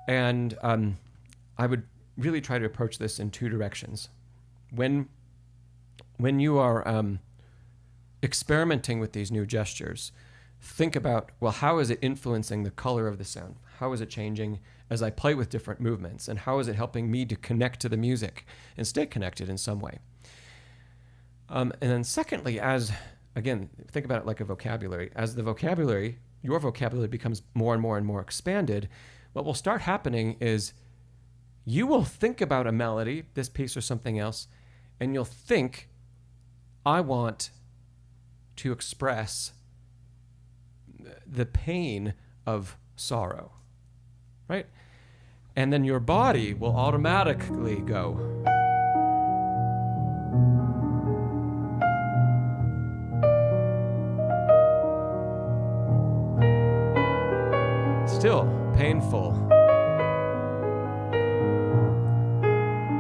And I would really try to approach this in two directions. When you are experimenting with these new gestures, think about, well, how is it influencing the color of the sound? How is it changing as I play with different movements? And how is it helping me to connect to the music and stay connected in some way? And then secondly, again, think about it like a vocabulary. As your vocabulary becomes more and more and more expanded, what will start happening is you will think about a melody, this piece or something else, and you'll think, I want to express the pain of sorrow, right? And then your body will automatically go. Still painful.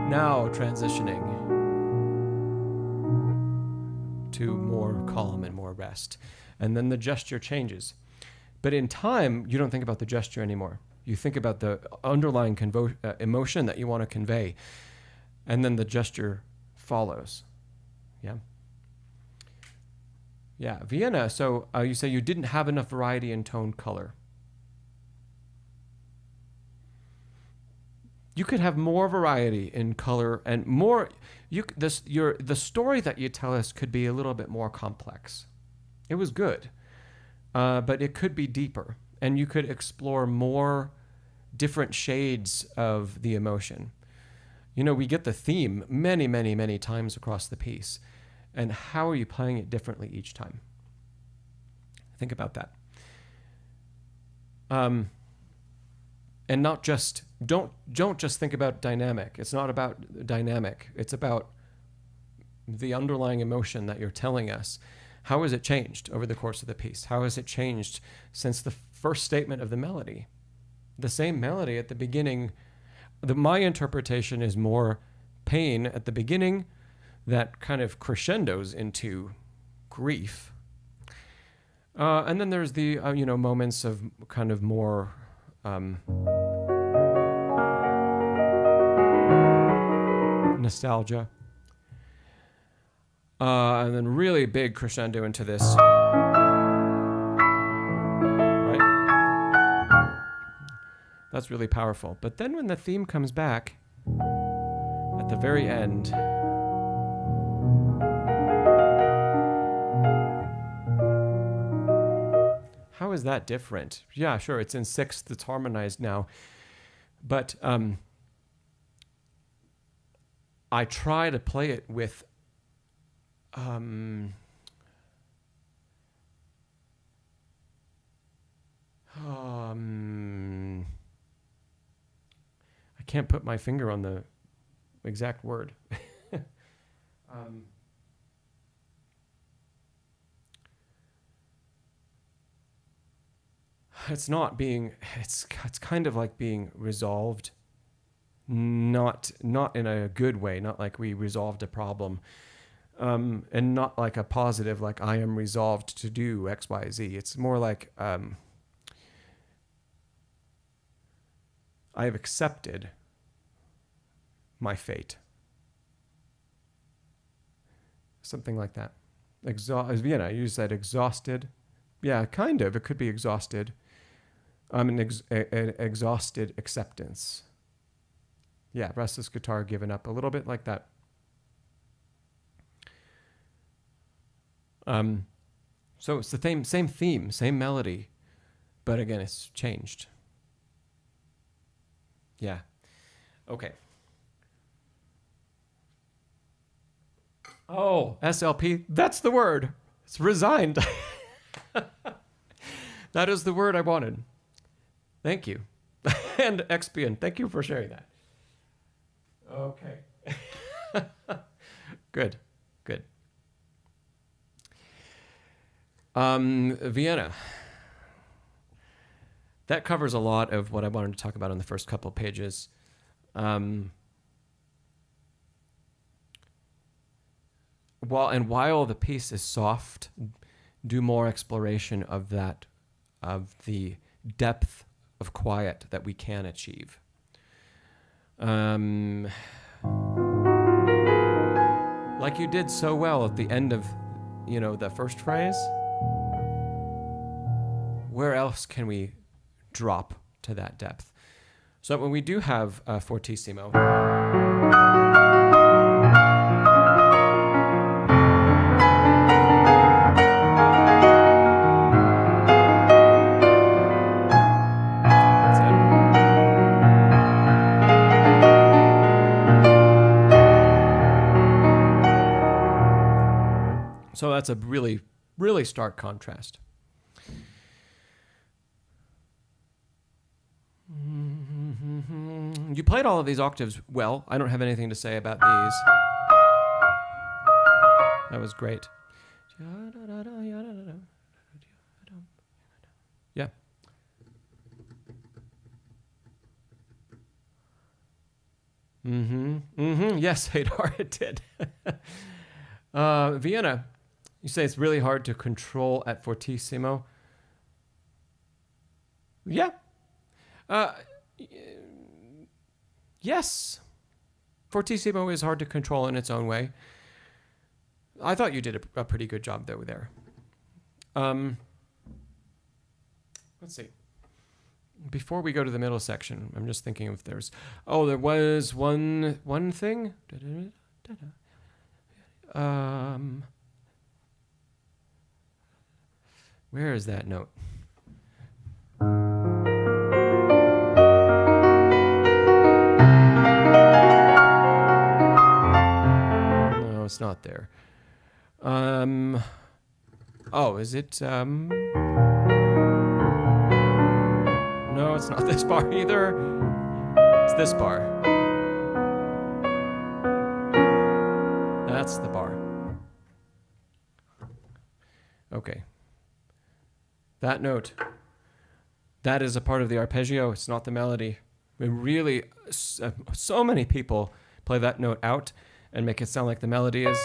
Now transitioning to more calm and more rest. And then the gesture changes. But in time, you don't think about the gesture anymore. You think about the underlying emotion that you want to convey. And then the gesture follows. Yeah? Yeah, Vienna, so you say you didn't have enough variety in tone color. You could have more variety in color and more. The story that you tell us could be a little bit more complex. It was good, but it could be deeper, and you could explore more different shades of the emotion. You know, we get the theme many, many, many times across the piece, and how are you playing it differently each time? Think about that. And not just don't just think about dynamic. It's not about dynamic. It's about the underlying emotion that you're telling us. How has it changed over the course of the piece? How has it changed since the first statement of the melody? The same melody at the beginning. My interpretation is more pain at the beginning that kind of crescendos into grief. And then there's the moments of kind of more nostalgia, and then really big crescendo into this, right? That's really powerful. But then when the theme comes back at the very end, how is that different? Yeah, sure, it's in sixth, it's harmonized now. But I try to play it with I can't put my finger on the exact word. It's kind of like being resolved, not in a good way, not like we resolved a problem, and not like a positive, like I am resolved to do X, Y, Z. It's more like I have accepted my fate. Something like that. Vienna, you said exhausted. Yeah, kind of. It could be exhausted. An exhausted acceptance. Yeah, restless guitar given up. A little bit like that. So it's the same theme, same melody, but again, it's changed. Yeah. Okay. Oh, SLP. That's the word. It's resigned. That is the word I wanted. Thank you. And Expian, thank you for sharing that. Okay. Good. Vienna. That covers a lot of what I wanted to talk about in the first couple of pages. While the piece is soft, do more exploration of the depth of quiet that we can achieve. Like you did so well at the end of, the first phrase. Where else can we drop to that depth? So when we do have fortissimo, so that's a really, really stark contrast. You played all of these octaves well. I don't have anything to say about these. That was great. Yeah. Yes, Hadar, it did. Vienna. You say it's really hard to control at fortissimo. Yeah. Yes. Fortissimo is hard to control in its own way. I thought you did a pretty good job though there. Let's see. Before we go to the middle section, I'm just thinking if there was one thing. Where is that note? No, it's not there. Oh, is it? No, it's not this bar either. It's this bar. That's the bar. Okay. That note, that is a part of the arpeggio. It's not the melody. We really, so many people play that note out and make it sound like the melody is.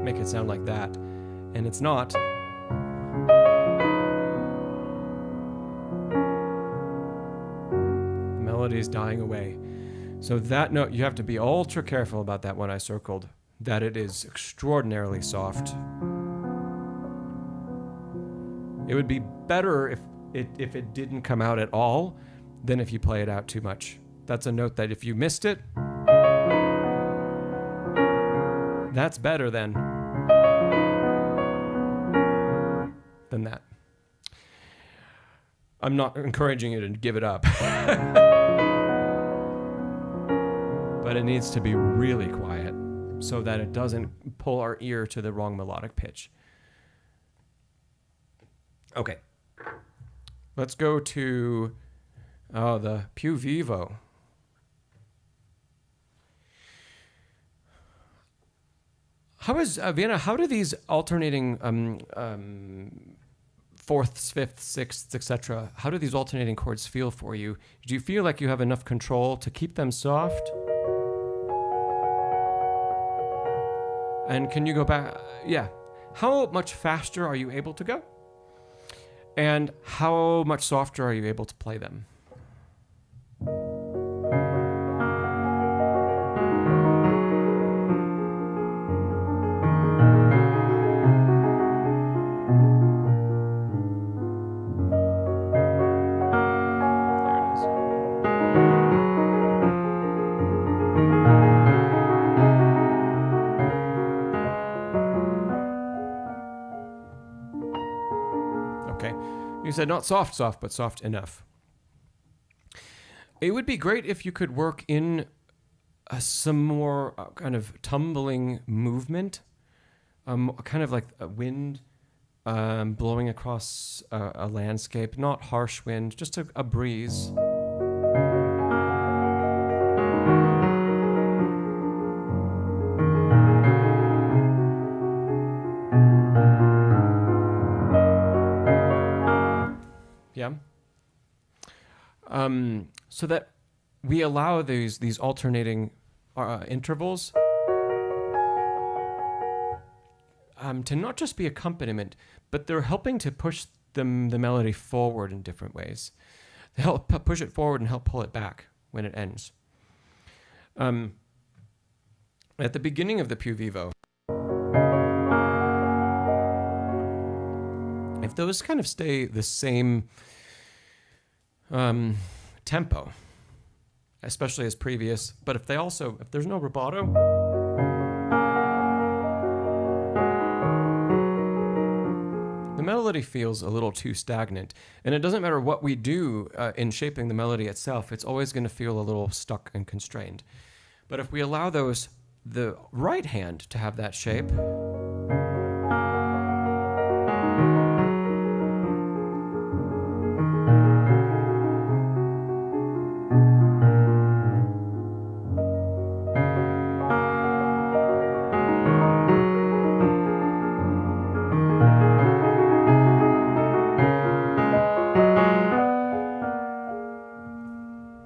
Make it sound like that. And it's not. The melody is dying away. So that note, you have to be ultra careful about that one I circled. That it is extraordinarily soft. It would be better if it didn't come out at all than if you play it out too much. That's a note that if you missed it, that's better than than that. I'm not encouraging you to give it up. But it needs to be really quiet so that it doesn't pull our ear to the wrong melodic pitch. Okay. Let's go to the più vivo. How is Vienna? How do these alternating fourths, fifths, sixths, etc.? How do these alternating chords feel for you? Do you feel like you have enough control to keep them soft? And can you go back? Yeah. How much faster are you able to go? And how much softer are you able to play them? You said not soft, but soft enough. It would be great if you could work in some more kind of tumbling movement, kind of like a wind blowing across a landscape, not harsh wind, just a breeze. Yeah. So that we allow these alternating intervals to not just be accompaniment, but they're helping to push the melody forward in different ways. They help push it forward and help pull it back when it ends. At the beginning of the più vivo, if those kind of stay the same tempo, especially as previous, but if there's no rubato, the melody feels a little too stagnant. And it doesn't matter what we do in shaping the melody itself, it's always going to feel a little stuck and constrained. But if we allow the right hand to have that shape,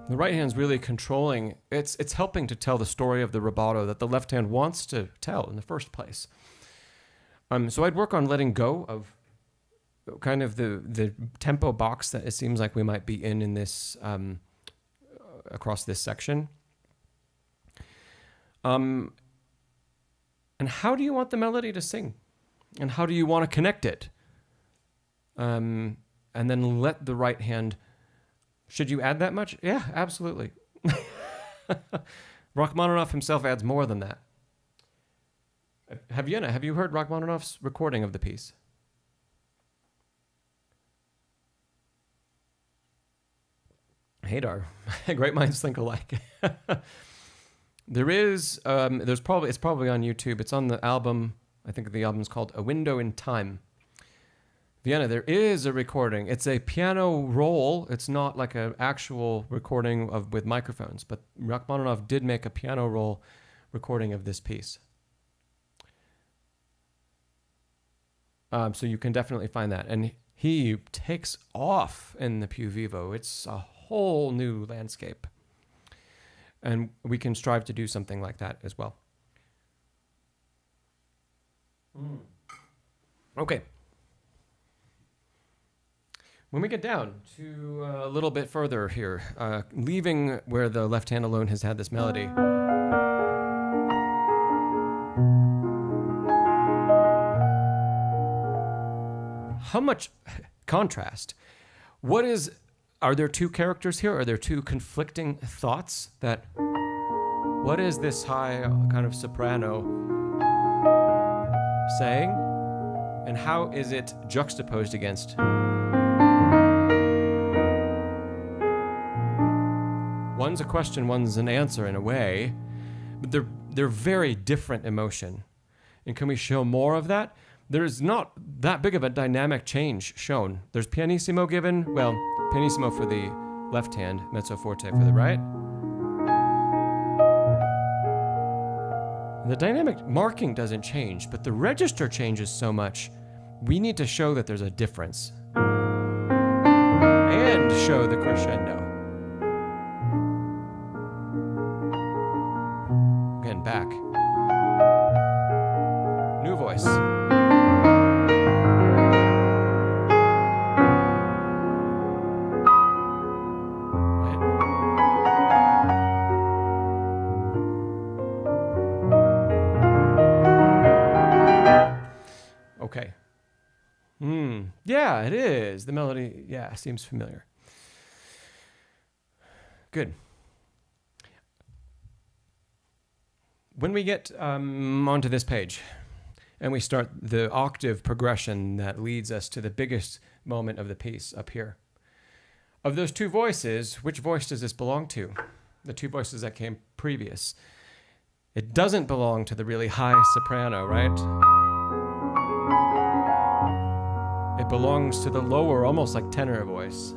the right hand's really controlling. It's helping to tell the story of the rubato that the left hand wants to tell in the first place. So I'd work on letting go of kind of the tempo box that it seems like we might be in this across this section. And how do you want the melody to sing? And how do you want to connect it? And then let the right hand. Should you add that much? Yeah, absolutely. Rachmaninoff himself adds more than that. Have you heard Rachmaninoff's recording of the piece? Hadar, great minds think alike. It's probably on YouTube. It's on the album. I think the album's called A Window in Time. Vienna, there is a recording. It's a piano roll. It's not like an actual recording with microphones, but Rachmaninoff did make a piano roll recording of this piece. So you can definitely find that. And he takes off in the più vivo. It's a whole new landscape. And we can strive to do something like that as well. Okay. When we get down to a little bit further here, leaving where the left hand alone has had this melody. How much contrast? Are there two characters here? Are there two conflicting thoughts what is this high kind of soprano saying? And how is it juxtaposed against? One's a question, one's an answer in a way, but they're very different emotion. And can we show more of that? There's not that big of a dynamic change shown. There's pianissimo given, well, pianissimo for the left hand, mezzo forte for the right. The dynamic marking doesn't change, but the register changes so much. We need to show that there's a difference. And show the crescendo. Again, back. New voice. Okay. Yeah, it is. The melody, yeah, seems familiar. Good. When we get onto this page and we start the octave progression that leads us to the biggest moment of the piece up here. Of those two voices, which voice does this belong to? The two voices that came previous. It doesn't belong to the really high soprano, right? It belongs to the lower, almost like tenor voice.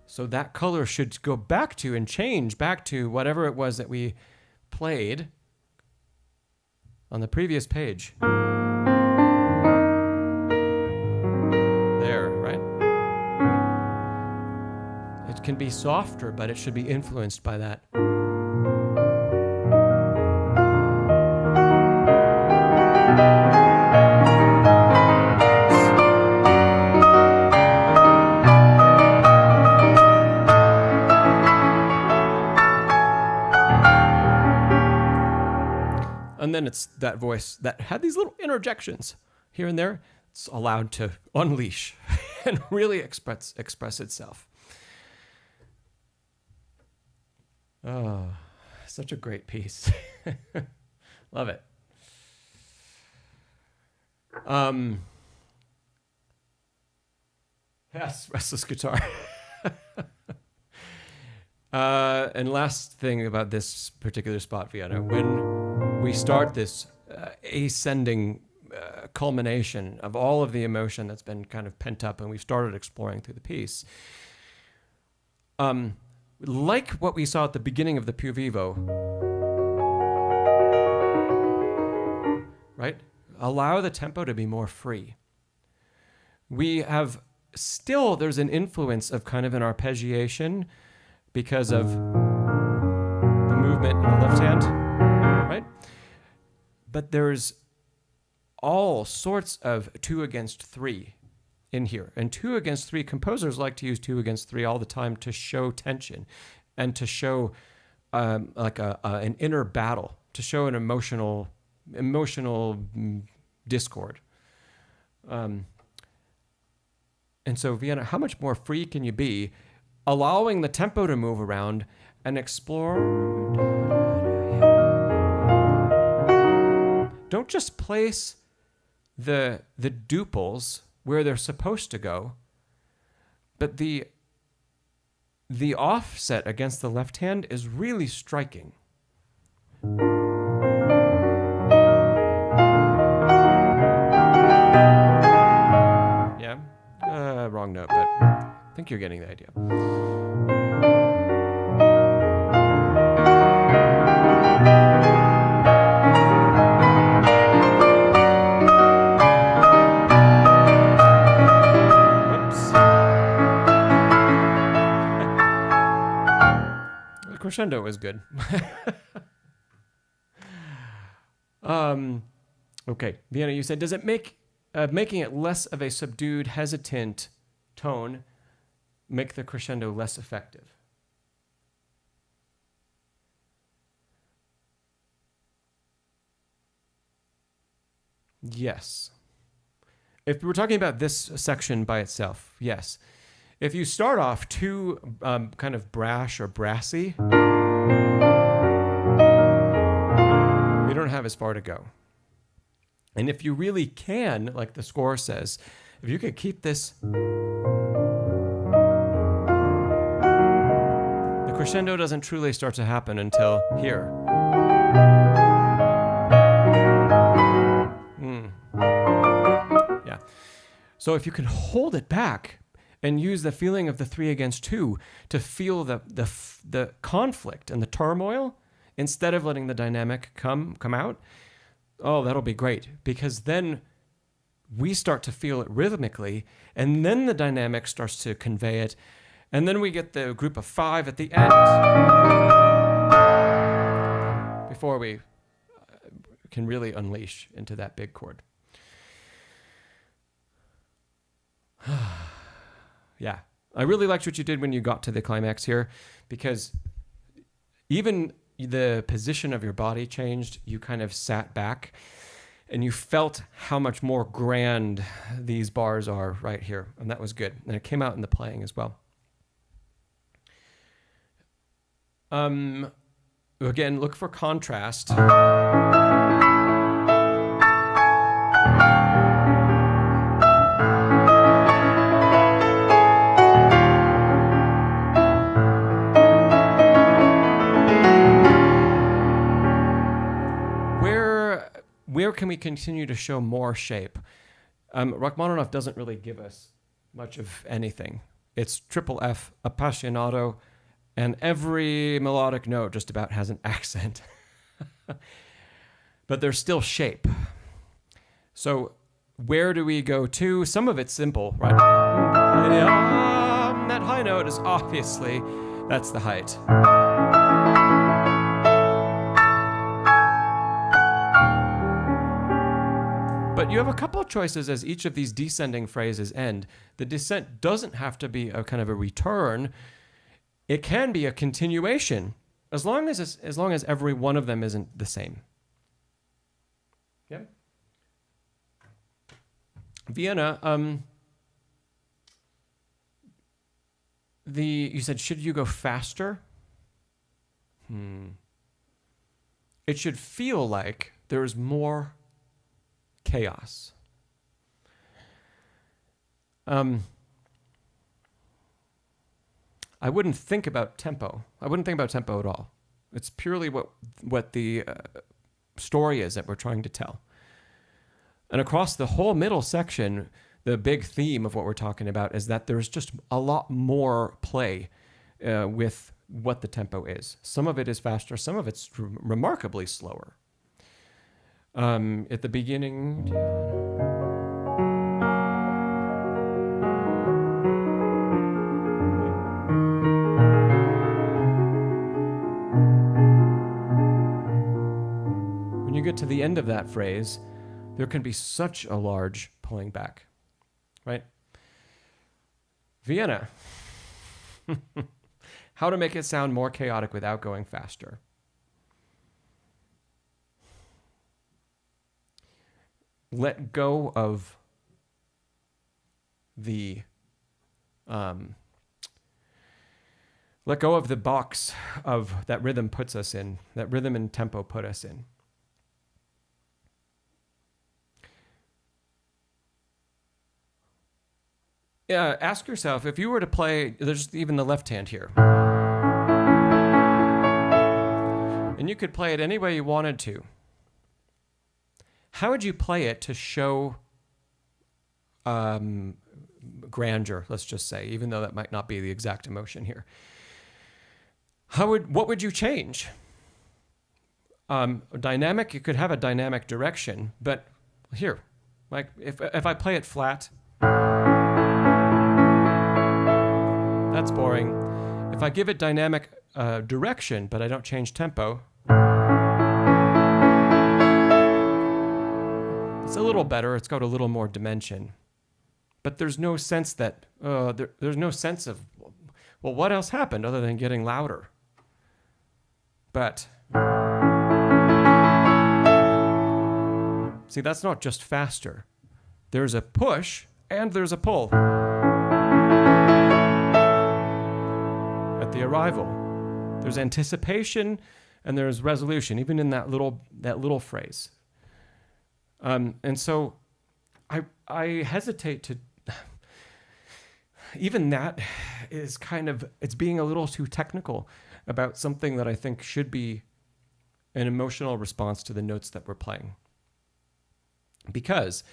So that color should go back to and change back to whatever it was that we played on the previous page. There, right? It can be softer, but it should be influenced by that. And then it's that voice that had these little interjections here and there. It's allowed to unleash and really express itself. Oh, such a great piece. Love it. Yes, restless guitar. And last thing about this particular spot, Vienna, when we start this ascending culmination of all of the emotion that's been kind of pent up and we've started exploring through the piece. Like what we saw at the beginning of the Più Vivo, right? Allow the tempo to be more free. We have still, there's an influence of kind of an arpeggiation because of the movement in the left hand, right? But there's all sorts of 2 against 3 in here. And 2 against 3, composers like to use 2 against 3 all the time to show tension and to show like an inner battle, to show an emotional discord. And so Vienna, how much more free can you be, allowing the tempo to move around and explore? Don't just place the duples where they're supposed to go, but the offset against the left hand is really striking. Yeah, wrong note, but I think you're getting the idea. Crescendo was good. Okay, Vienna, you said, does it make making it less of a subdued, hesitant tone make the crescendo less effective? Yes. If we're talking about this section by itself, yes. If you start off too kind of brash or brassy, we don't don't have as far to go. And if you really can, like the score says, if you could keep this, the crescendo doesn't truly start to happen until here. Yeah. So if you can hold it back and use the feeling of the 3 against 2 to feel the conflict and the turmoil, instead of letting the dynamic come out, oh, that'll be great. Because then we start to feel it rhythmically, and then the dynamic starts to convey it, and then we get the group of 5 at the end before we can really unleash into that big chord. Yeah, I really liked what you did when you got to the climax here, because even the position of your body changed. You kind of sat back and you felt how much more grand these bars are right here. And that was good. And it came out in the playing as well. Again, look for contrast. Where can we continue to show more shape? Rachmaninoff doesn't really give us much of anything. It's triple F, appassionato, and every melodic note just about has an accent. But there's still shape. So where do we go to? Some of it's simple, right? That high note is obviously, that's the height. But you have a couple of choices as each of these descending phrases end. The descent doesn't have to be a kind of a return. It can be a continuation, as long as every one of them isn't the same. Yeah. Vienna. You said, should you go faster? It should feel like there's more chaos. I wouldn't think about tempo. I wouldn't think about tempo at all. It's purely what the story is that we're trying to tell. And across the whole middle section, the big theme of what we're talking about is that there's just a lot more play with what the tempo is. Some of it is faster, some of it's remarkably slower. At the beginning, when you get to the end of that phrase, there can be such a large pulling back, right? Vienna. How to make it sound more chaotic without going faster. Let go of the box of that rhythm puts us in, that rhythm and tempo put us in. Ask yourself, if you were to play, there's even the left hand here, and you could play it any way you wanted to. How would you play it to show grandeur, let's just say, even though that might not be the exact emotion here? What would you change? Dynamic, you could have a dynamic direction, but here, like if I play it flat, that's boring. If I give it dynamic direction, but I don't change tempo, it's a little better. It's got a little more dimension. But there's no sense that, there's no sense of, well, what else happened other than getting louder? But, see, that's not just faster. There's a push and there's a pull at the arrival. There's anticipation and there's resolution, even in that little phrase. And so I hesitate to, even that is kind of, it's being a little too technical about something that I think should be an emotional response to the notes that we're playing. Because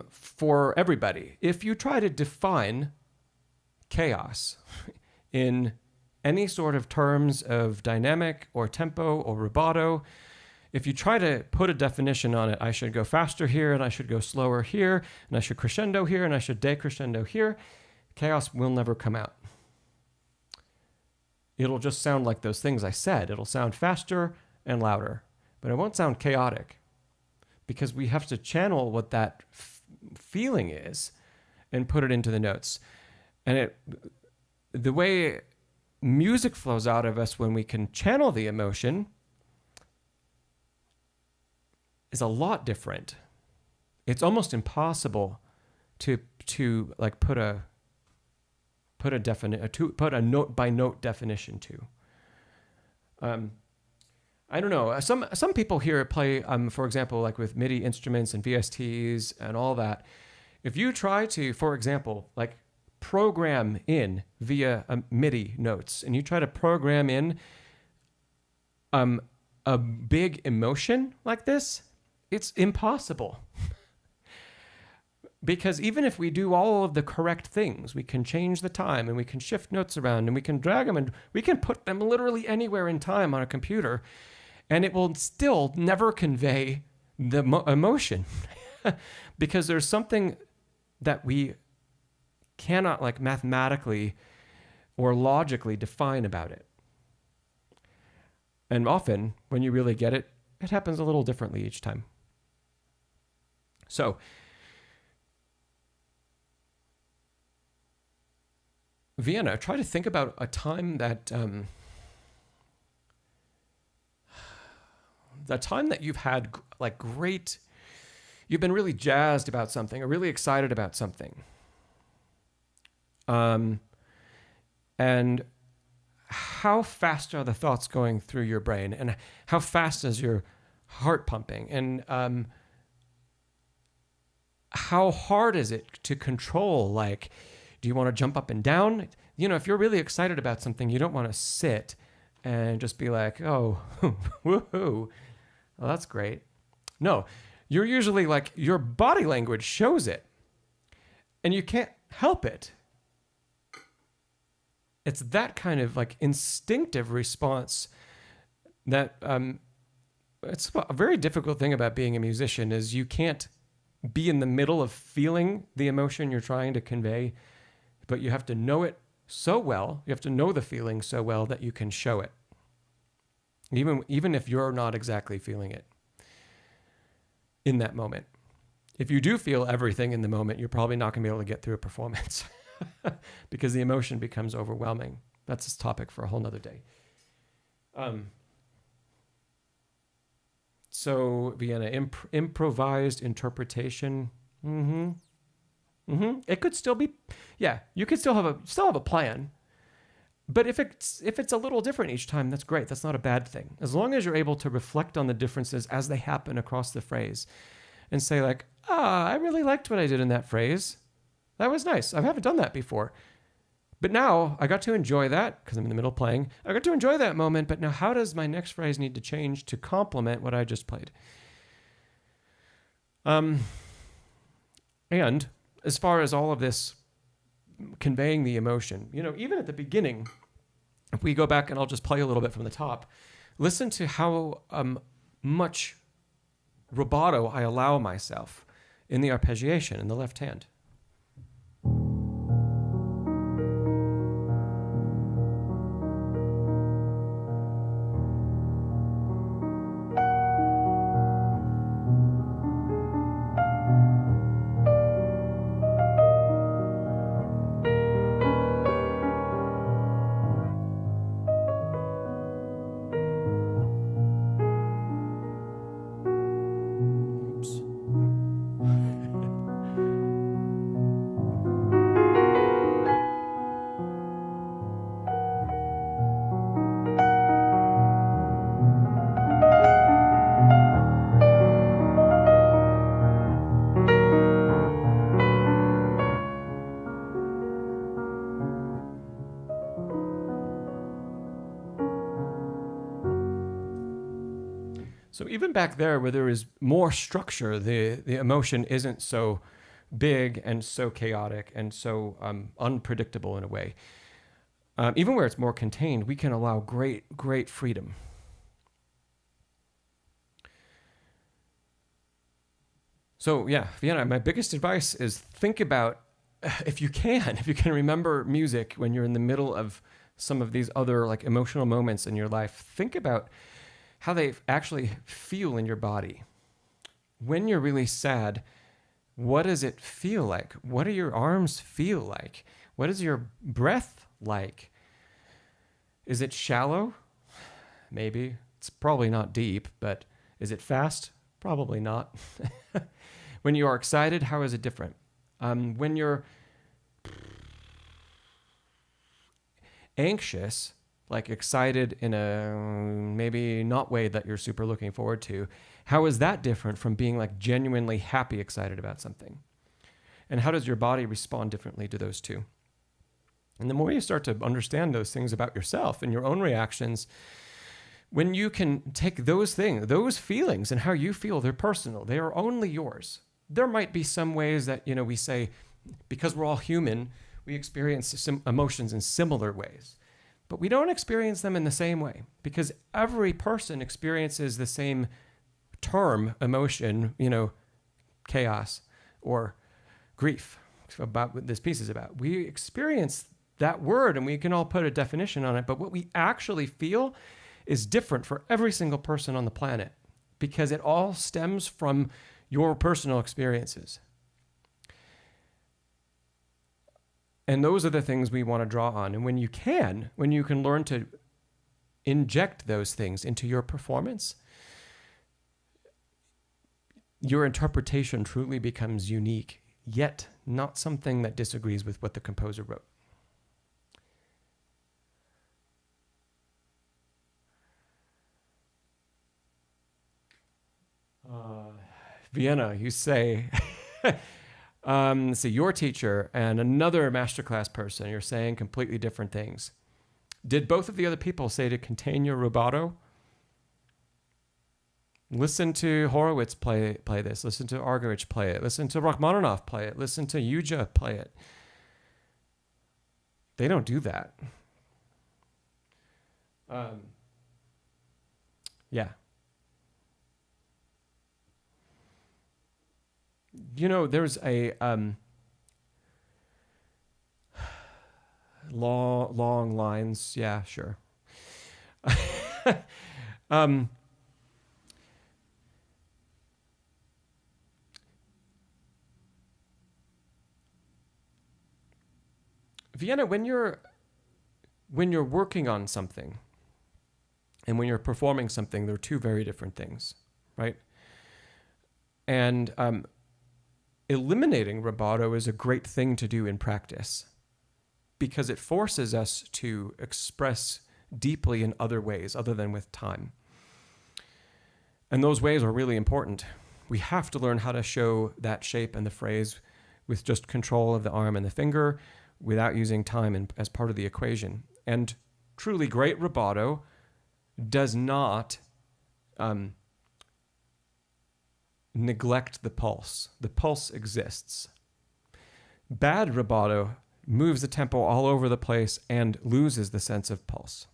for everybody, if you try to define chaos in any sort of terms of dynamic or tempo or rubato, if you try to put a definition on it, I should go faster here and I should go slower here and I should crescendo here and I should decrescendo here, chaos will never come out. It'll just sound like those things I said. It'll sound faster and louder, but it won't sound chaotic because we have to channel what that feeling is and put it into the notes. And the way music flows out of us when we can channel the emotion is a lot different. It's almost impossible to like put a note by note definition to. I don't know. Some people here play, for example, like with MIDI instruments and VSTs and all that. If you try to, for example, like program in via MIDI notes, and you try to program in a big emotion like this, it's impossible. Because even if we do all of the correct things, we can change the time and we can shift notes around and we can drag them and we can put them literally anywhere in time on a computer, and it will still never convey the emotion because there's something that we cannot like mathematically or logically define about it. And often when you really get it, it happens a little differently each time. So Vienna, try to think about a time that the time that you've had like great, you've been really jazzed about something or really excited about something. And how fast are the thoughts going through your brain, and how fast is your heart pumping, and how hard is it to control? Like, do you want to jump up and down? You know, if you're really excited about something, you don't want to sit and just be like, oh, woohoo, well, that's great. No, you're usually like, your body language shows it, and you can't help it. It's that kind of like instinctive response that it's a very difficult thing about being a musician is you can't be in the middle of feeling the emotion you're trying to convey, but you have to know it so well, you have to know the feeling so well that you can show it, even if you're not exactly feeling it in that moment. If you do feel everything in the moment, you're probably not going to be able to get through a performance because the emotion becomes overwhelming. That's a topic for a whole nother day. So Vienna, improvised interpretation. It could still be, yeah, you could still have a plan, but if it's a little different each time, that's great. That's not a bad thing. As long as you're able to reflect on the differences as they happen across the phrase and say like, I really liked what I did in that phrase. That was nice. I haven't done that before. But now I got to enjoy that because I'm in the middle playing. I got to enjoy that moment, but now how does my next phrase need to change to complement what I just played? And as far as all of this conveying the emotion, you know, even at the beginning, if we go back and I'll just play a little bit from the top, listen to how much rubato I allow myself in the arpeggiation in the left hand. So even back there where there is more structure, the emotion isn't so big and so chaotic and so unpredictable in a way. Even where it's more contained, we can allow great freedom. So yeah, Vienna, my biggest advice is think about, if you can remember music when you're in the middle of some of these other like emotional moments in your life, think about how they actually feel in your body. When you're really sad, what does it feel like? What do your arms feel like? What is your breath like? Is it shallow? Maybe. It's probably not deep, but is it fast? Probably not. When you are excited, how is it different? When you're anxious, like excited in a maybe not way that you're super looking forward to, how is that different from being like genuinely happy, excited about something? And how does your body respond differently to those two? And the more you start to understand those things about yourself and your own reactions, when you can take those things, those feelings and how you feel, they're personal. They are only yours. There might be some ways that, we say, because we're all human, we experience emotions in similar ways. But we don't experience them in the same way because every person experiences the same term, emotion, chaos or grief, about what this piece is about. We experience that word and we can all put a definition on it, but what we actually feel is different for every single person on the planet because it all stems from your personal experiences. And those are the things we want to draw on. And when you can learn to inject those things into your performance, your interpretation truly becomes unique, yet not something that disagrees with what the composer wrote. Vienna, you say, so your teacher and another Masterclass person, you're saying completely different things. Did both of the other people say to contain your rubato? Listen to Horowitz play this. Listen to Argerich play it. Listen to Rachmaninoff play it. Listen to Yuja play it. They don't do that. Yeah. There's a long lines. Yeah, sure. Vienna, when you're working on something and when you're performing something, they're two very different things, right? And eliminating rubato is a great thing to do in practice because it forces us to express deeply in other ways other than with time. And those ways are really important. We have to learn how to show that shape and the phrase with just control of the arm and the finger without using time as part of the equation. And truly great rubato does not neglect the pulse. The pulse exists. Bad rubato moves the tempo all over the place and loses the sense of pulse.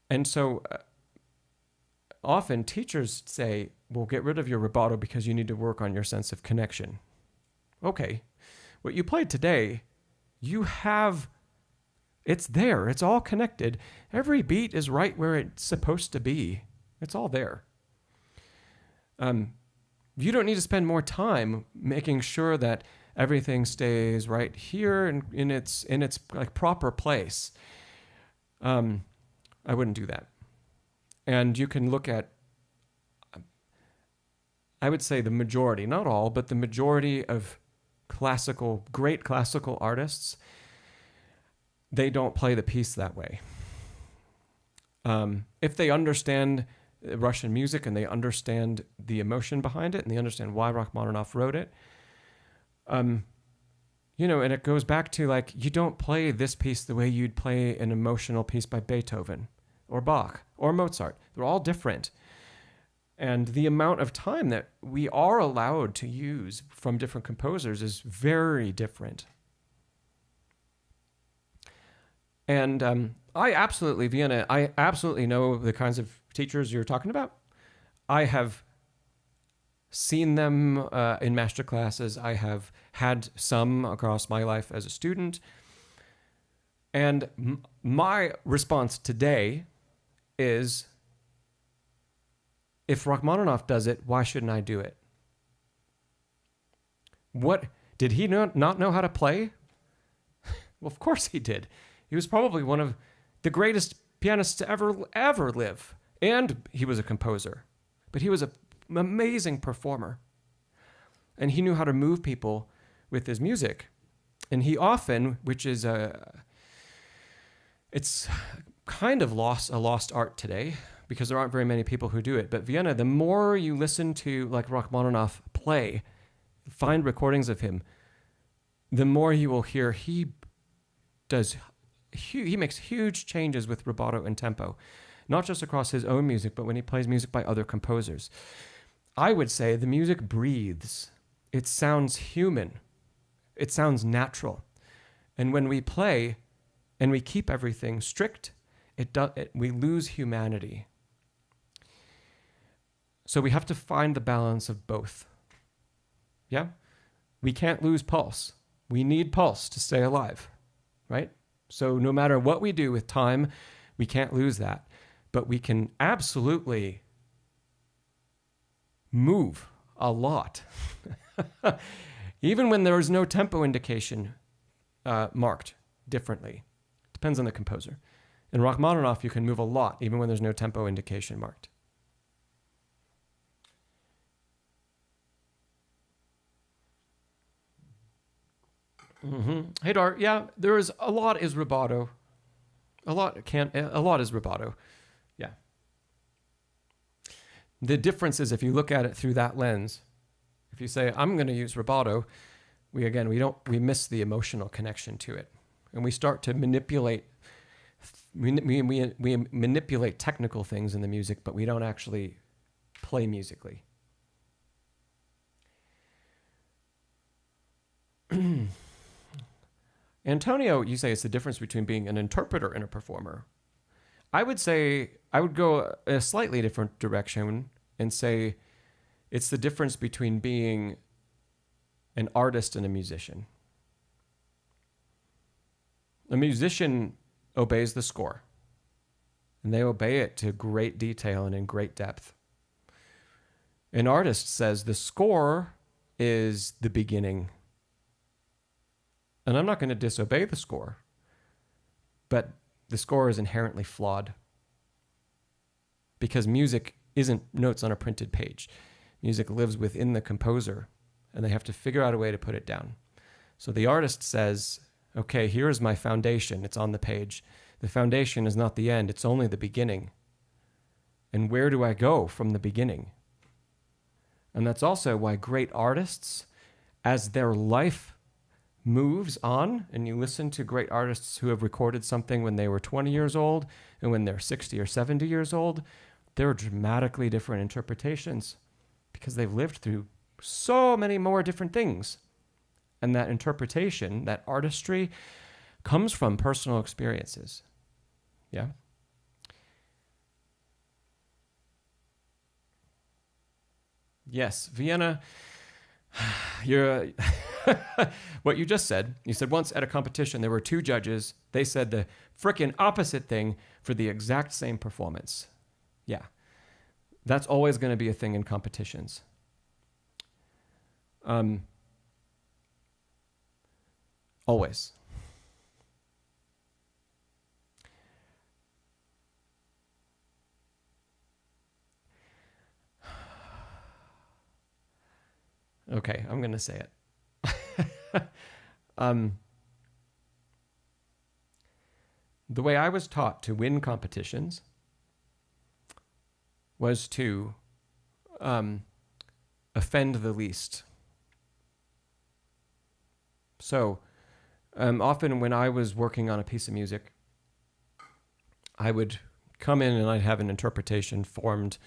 And so often teachers say, well, get rid of your rubato because you need to work on your sense of connection. Okay, what you played today, it's there. It's all connected. Every beat is right where it's supposed to be. It's all there. You don't need to spend more time making sure that everything stays right here and in its like proper place. I wouldn't do that. And you can look at, I would say the majority, not all, but the majority of great classical artists, they don't play the piece that way. If they understand Russian music and they understand the emotion behind it and they understand why Rachmaninoff wrote it, and it goes back to like, you don't play this piece the way you'd play an emotional piece by Beethoven or Bach or Mozart. They're all different. And the amount of time that we are allowed to use from different composers is very different. And Vienna, I absolutely know the kinds of teachers you're talking about. I have seen them in master classes. I have had some across my life as a student. And my response today is, if Rachmaninoff does it, why shouldn't I do it? What, did he not know how to play? Well, of course he did. He was probably one of the greatest pianists to ever live. And he was a composer. But he was an amazing performer. And he knew how to move people with his music. And he often, which is it's kind of a lost art today, because there aren't very many people who do it. But Vienna, the more you listen to like Rachmaninoff play, find recordings of him, the more you will hear he makes huge changes with rubato and tempo, not just across his own music, but when he plays music by other composers. I would say the music breathes. It sounds human. It sounds natural. And when we play and we keep everything strict, we lose humanity. So we have to find the balance of both. Yeah? We can't lose pulse. We need pulse to stay alive, right? So no matter what we do with time, we can't lose that. But we can absolutely move a lot. Even when there is no tempo indication marked differently. Depends on the composer. In Rachmaninoff, you can move a lot, even when there's no tempo indication marked. Mm-hmm. Hey, Dar, yeah, there is a lot is rubato. A lot is rubato. Yeah. The difference is if you look at it through that lens, if you say, I'm going to use rubato, we miss the emotional connection to it. And we start to manipulate, we manipulate technical things in the music, but we don't actually play musically. Antonio, you say it's the difference between being an interpreter and a performer. I would say, I would go a slightly different direction and say it's the difference between being an artist and a musician. A musician obeys the score, and they obey it to great detail and in great depth. An artist says the score is the beginning. And I'm not going to disobey the score, but the score is inherently flawed because music isn't notes on a printed page. Music lives within the composer, and they have to figure out a way to put it down. So the artist says, okay, here is my foundation. It's on the page. The foundation is not the end. It's only the beginning. And where do I go from the beginning? And that's also why great artists, as their life moves on, and you listen to great artists who have recorded something when they were 20 years old and when they're 60 or 70 years old, they're dramatically different interpretations because they've lived through so many more different things. And that interpretation, that artistry, comes from personal experiences. Yeah? Yes, Vienna, you're what you just said. You said once at a competition there were two judges. They said the frickin' opposite thing for the exact same performance. Yeah. That's always going to be a thing in competitions. Always. Okay, I'm going to say it. The way I was taught to win competitions was to offend the least. So often when I was working on a piece of music, I would come in and I'd have an interpretation formed,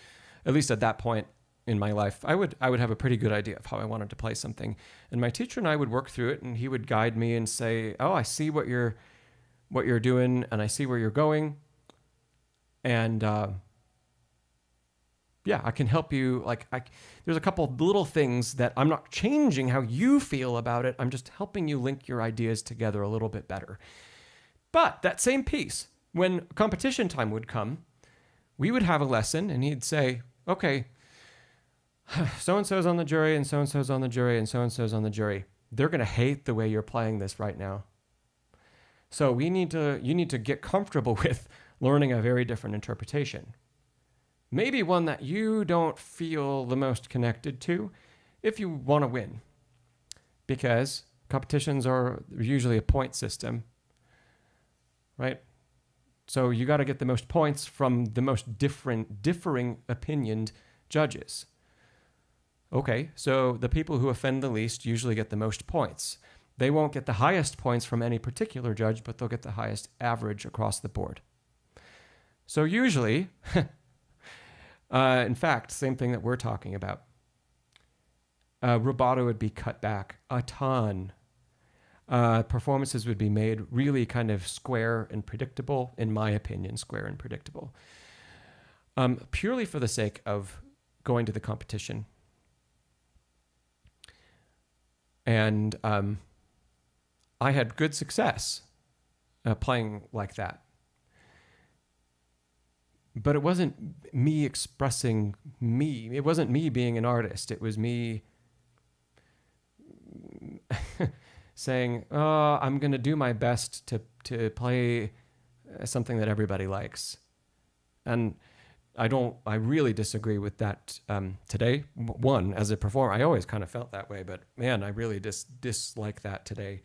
at least at that point in my life, I would have a pretty good idea of how I wanted to play something. And my teacher and I would work through it, and he would guide me and say, oh, I see what you're doing, and I see where you're going. And yeah, I can help you. There's a couple of little things that I'm not changing how you feel about it. I'm just helping you link your ideas together a little bit better. But that same piece, when competition time would come, we would have a lesson and he'd say, okay, so-and-so's on the jury and so-and-so's on the jury and so-and-so's on the jury. They're going to hate the way you're playing this right now. So you need to get comfortable with learning a very different interpretation. Maybe one that you don't feel the most connected to if you want to win. Because competitions are usually a point system, right? So you got to get the most points from the most differing opinioned judges. Okay, so the people who offend the least usually get the most points. They won't get the highest points from any particular judge, but they'll get the highest average across the board. So usually, in fact, same thing that we're talking about. Rubato would be cut back a ton. Performances would be made really kind of square and predictable, in my opinion, square and predictable. Purely for the sake of going to the competition. And I had good success playing like that. But it wasn't me expressing me. It wasn't me being an artist. It was me saying, oh, I'm going to do my best to play something that everybody likes. And I really disagree with that today. One, as a performer, I always kind of felt that way, but man, I really dislike that today.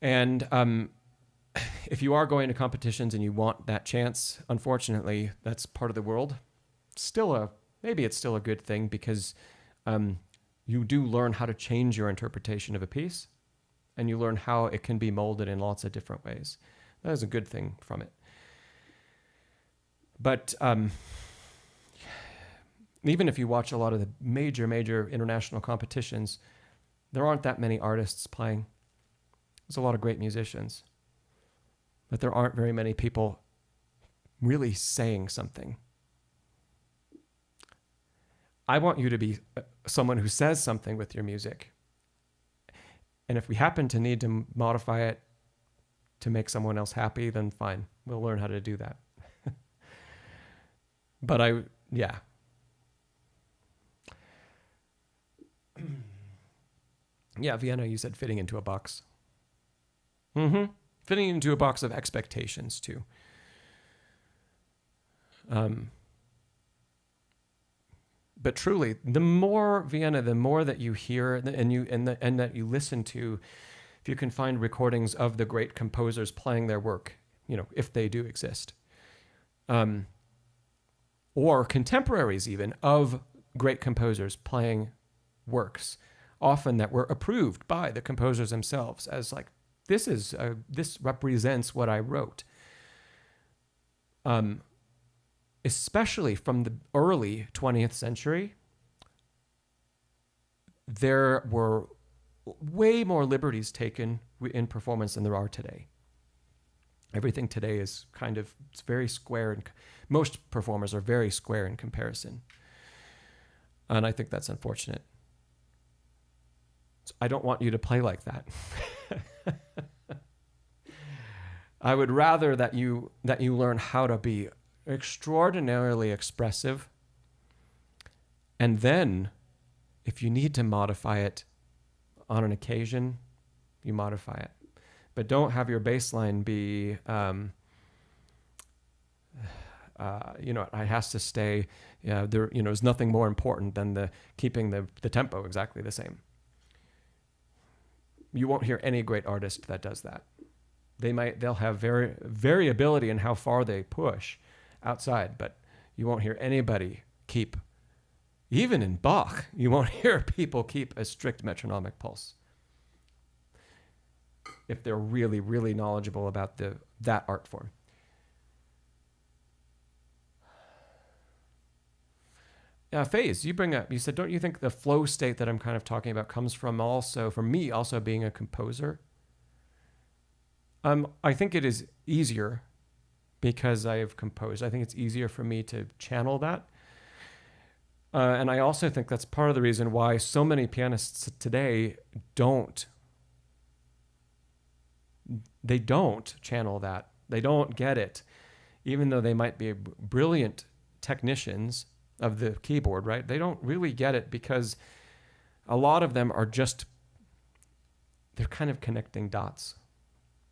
And if you are going to competitions and you want that chance, unfortunately, that's part of the world. Maybe it's still a good thing because you do learn how to change your interpretation of a piece, and you learn how it can be molded in lots of different ways. That is a good thing from it. But even if you watch a lot of the major international competitions, there aren't that many artists playing. There's a lot of great musicians, but there aren't very many people really saying something. I want you to be someone who says something with your music. And if we happen to need to modify it to make someone else happy, then fine. We'll learn how to do that. But yeah. Yeah, Vienna, you said fitting into a box. Fitting into a box of expectations too. But truly, the more Vienna, the more that you hear and that you listen to, if you can find recordings of the great composers playing their work, if they do exist, or contemporaries even of great composers playing works, often that were approved by the composers themselves as like, this represents what I wrote. Especially from the early 20th century, there were way more liberties taken in performance than there are today. Everything today is it's very square, and most performers are very square in comparison. And I think that's unfortunate. So I don't want you to play like that. I would rather that you learn how to be extraordinarily expressive, and then if you need to modify it on an occasion, you modify it. But don't have your baseline be, it has to stay, there's nothing more important than keeping the tempo exactly the same. You won't hear any great artist that does that. They'll have variability in how far they push outside, but you won't hear anybody even in Bach, you won't hear people keep a strict metronomic pulse. If they're really, really knowledgeable about that art form. Phase, you bring up, you said, don't you think the flow state that I'm kind of talking about comes from also, for me, also being a composer? I think it is easier because I have composed. I think it's easier for me to channel that. And I also think that's part of the reason why so many pianists today don't channel that. They don't get it, even though they might be brilliant technicians of the keyboard, right? They don't really get it because a lot of them are just, they're kind of connecting dots.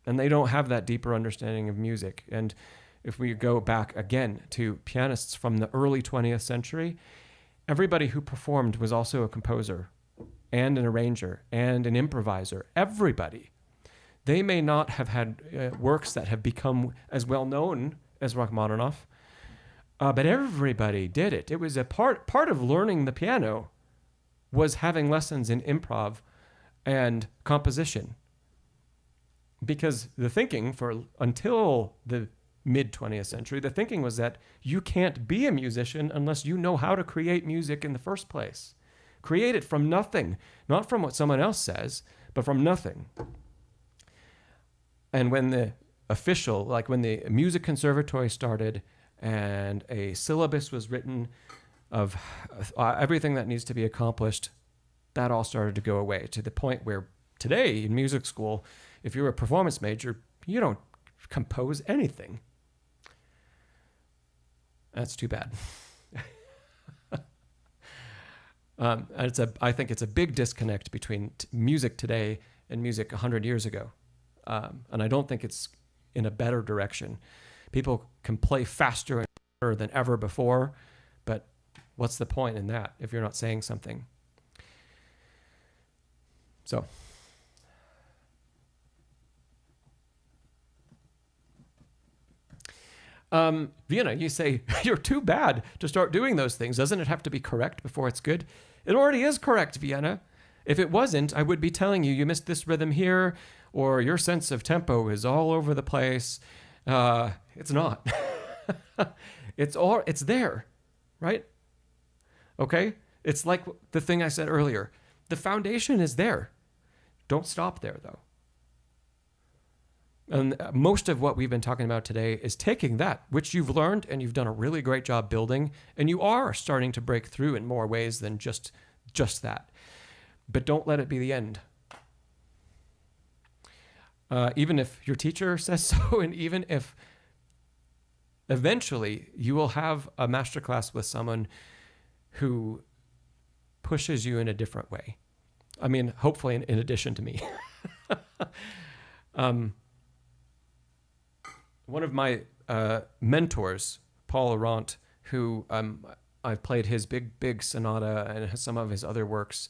And they don't have that deeper understanding of music. And if we go back again to pianists from the early 20th century, everybody who performed was also a composer and an arranger and an improviser. Everybody. They may not have had works that have become as well known as Rachmaninoff, but everybody did it. It was a part of learning the piano was having lessons in improv and composition. Because the thinking until the mid 20th century, the thinking was that you can't be a musician unless you know how to create music in the first place. Create it from nothing, not from what someone else says, but from nothing. And when the when the music conservatory started and a syllabus was written of everything that needs to be accomplished, that all started to go away to the point where today in music school, if you're a performance major, you don't compose anything. That's too bad. And I think it's a big disconnect between music today and music 100 years ago. And I don't think it's in a better direction. People can play faster and better than ever before, but what's the point in that if you're not saying something? So. Vienna, you say, you're too bad to start doing those things. Doesn't it have to be correct before it's good? It already is correct, Vienna. If it wasn't, I would be telling you missed this rhythm here, or your sense of tempo is all over the place. It's not. It's there, right? Okay? It's like the thing I said earlier. The foundation is there. Don't stop there, though. And most of what we've been talking about today is taking that, which you've learned and you've done a really great job building, and you are starting to break through in more ways than just that. But don't let it be the end. Even if your teacher says so, and even if eventually you will have a masterclass with someone who pushes you in a different way. I mean, hopefully in addition to me. One of my mentors, Paul Arant, who I've played his big sonata and some of his other works.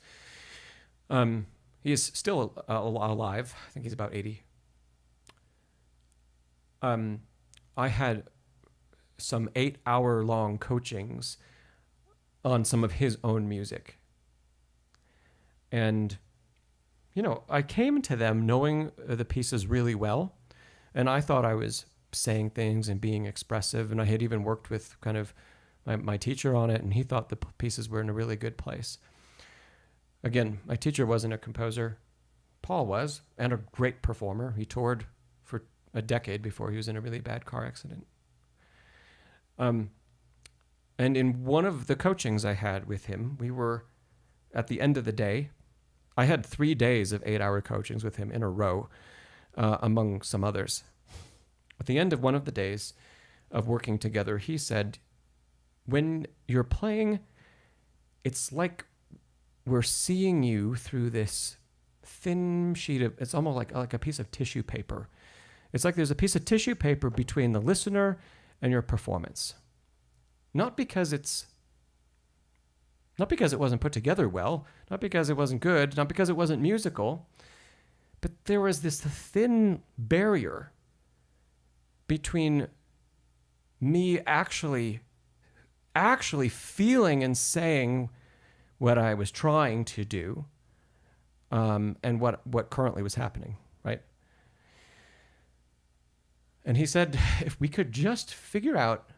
He is still alive. I think he's about 80. I had some 8-hour-long coachings on some of his own music. And, I came to them knowing the pieces really well, and I thought I was saying things and being expressive, and I had even worked with kind of my teacher on it, and he thought the pieces were in a really good place. Again, my teacher wasn't a composer. Paul was, and a great performer. He toured for a decade before he was in a really bad car accident. And in one of the coachings I had with him, we were, at the end of the day, I had 3 days of 8-hour coachings with him in a row, among some others. At the end of one of the days of working together, he said, when you're playing, it's like we're seeing you through this thin sheet of, it's almost like a piece of tissue paper. It's like there's a piece of tissue paper between the listener and your performance. Not because it wasn't put together well, not because it wasn't good, not because it wasn't musical, but there was this thin barrier between me actually feeling and saying what I was trying to do, and what currently was happening, right? And he said, if we could just figure out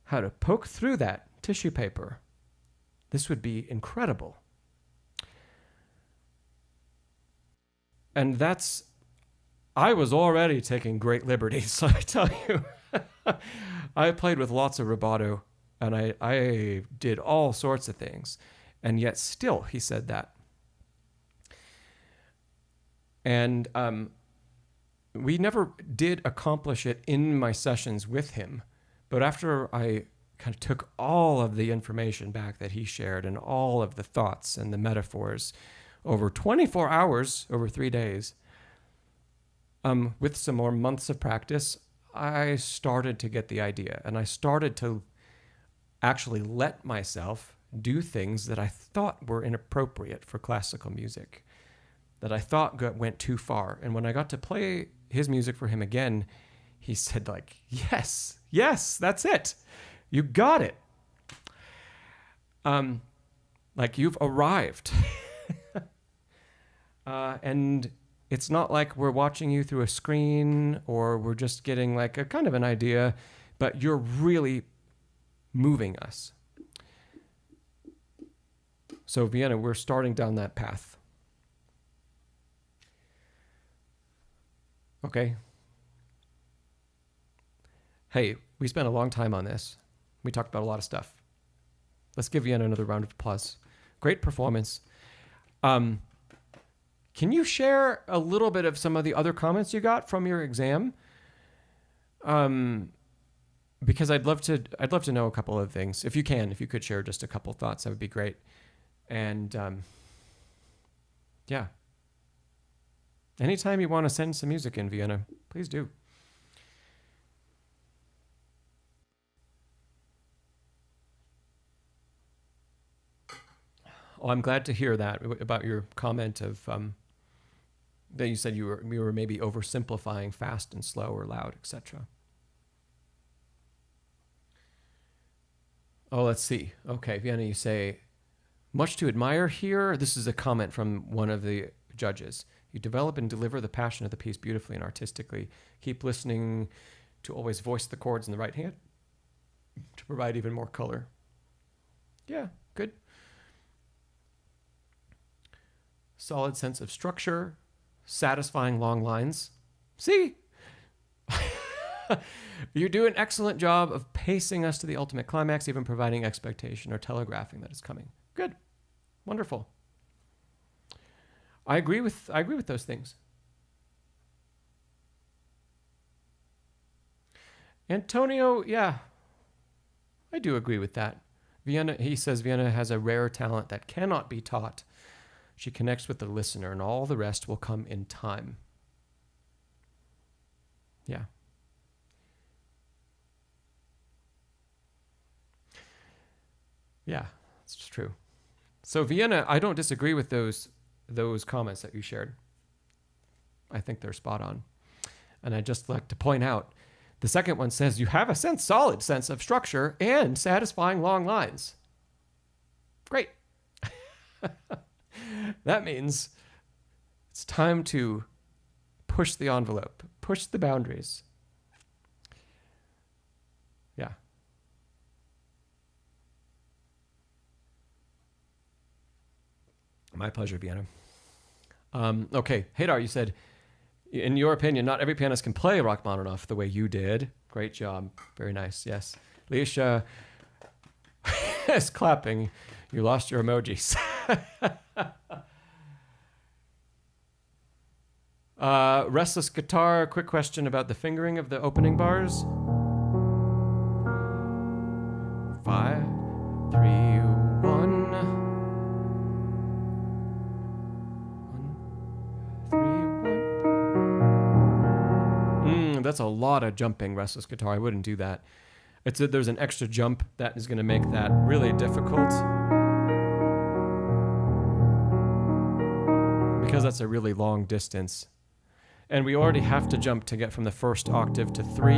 how to poke through that tissue paper This would be incredible. And I was already taking great liberties, so I tell you. I played with lots of rubato, and I did all sorts of things. And yet still, he said that. And we never did accomplish it in my sessions with him. But after I kind of took all of the information back that he shared and all of the thoughts and the metaphors over 24 hours, over 3 days, with some more months of practice, I started to get the idea. And I started to actually let myself do things that I thought were inappropriate for classical music, that I thought went too far. And when I got to play his music for him again, he said, like, yes, that's it. You got it. Like, you've arrived. And it's not like we're watching you through a screen or we're just getting like a kind of an idea, but you're really moving us. So Vienna, we're starting down that path. Okay. Hey, we spent a long time on this. We talked about a lot of stuff. Let's give Vienna another round of applause. Great performance. Can you share a little bit of some of the other comments you got from your exam? Because I'd love to know a couple of things. If you could share just a couple thoughts, that would be great. And yeah. Anytime you want to send some music in, Vienna, please do. Oh, I'm glad to hear that about your comment of that you said you were maybe oversimplifying fast and slow or loud, etc. Oh, let's see. Okay, Vienna, you say, much to admire here. This is a comment from one of the judges. You develop and deliver the passion of the piece beautifully and artistically. Keep listening to always voice the chords in the right hand to provide even more color. Yeah, good. Solid sense of structure, satisfying long lines. See? You do an excellent job of pacing us to the ultimate climax, even providing expectation or telegraphing that it's coming. Good. Wonderful. I agree with those things. Antonio, yeah, I do agree with that. Vienna, he says Vienna has a rare talent that cannot be taught. She connects with the listener, and all the rest will come in time. Yeah. Yeah, that's true. So Vienna, I don't disagree with those comments that you shared. I think they're spot on. And I'd just like to point out, the second one says you have a solid sense of structure and satisfying long lines. Great. That means it's time to push the envelope, push the boundaries. Yeah. My pleasure, Vienna. Okay, Haydar, you said, in your opinion, not every pianist can play Rachmaninoff the way you did. Great job. Very nice, yes. Leisha is clapping. You lost your emojis. Restless Guitar, quick question about the fingering of the opening bars. 5, 3, 1. 1, 3, 1. That's a lot of jumping, Restless Guitar. I wouldn't do that. There's an extra jump that is going to make that really difficult. Because that's a really long distance. And we already have to jump to get from the first octave to 3.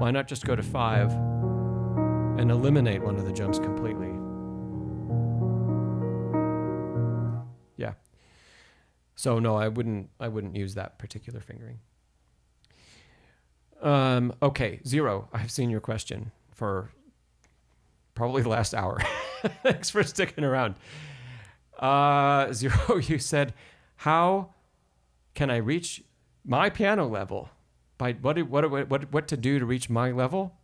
Why not just go to 5 and eliminate one of the jumps completely? Yeah. So no, I wouldn't use that particular fingering. Okay, Zero, I've seen your question for probably the last hour. Thanks for sticking around. Zero, you said, how can I reach my piano level? By what to do to reach my level?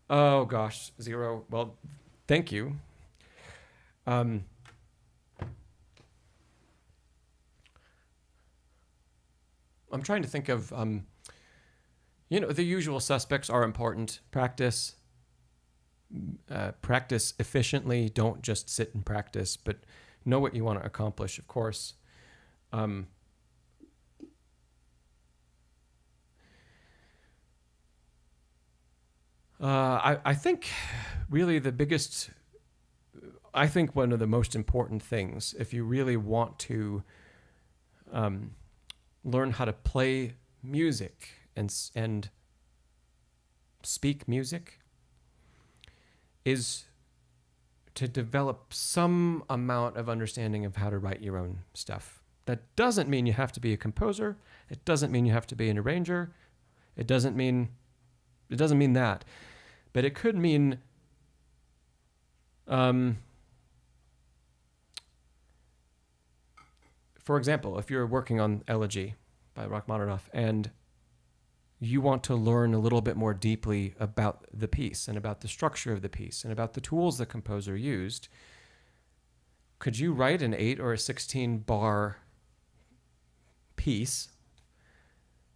Oh gosh, Zero. Well, thank you. I'm trying to think of, the usual suspects are important. Practice efficiently. Don't just sit and practice, but know what you want to accomplish, of course. I think really I think one of the most important things, if you really want to learn how to play music and speak music, is to develop some amount of understanding of how to write your own stuff. That doesn't mean you have to be a composer. It doesn't mean you have to be an arranger. It doesn't mean that. But it could mean for example, if you're working on Elegie by Rachmaninoff and you want to learn a little bit more deeply about the piece and about the structure of the piece and about the tools the composer used, could you write an 8 or a 16 bar piece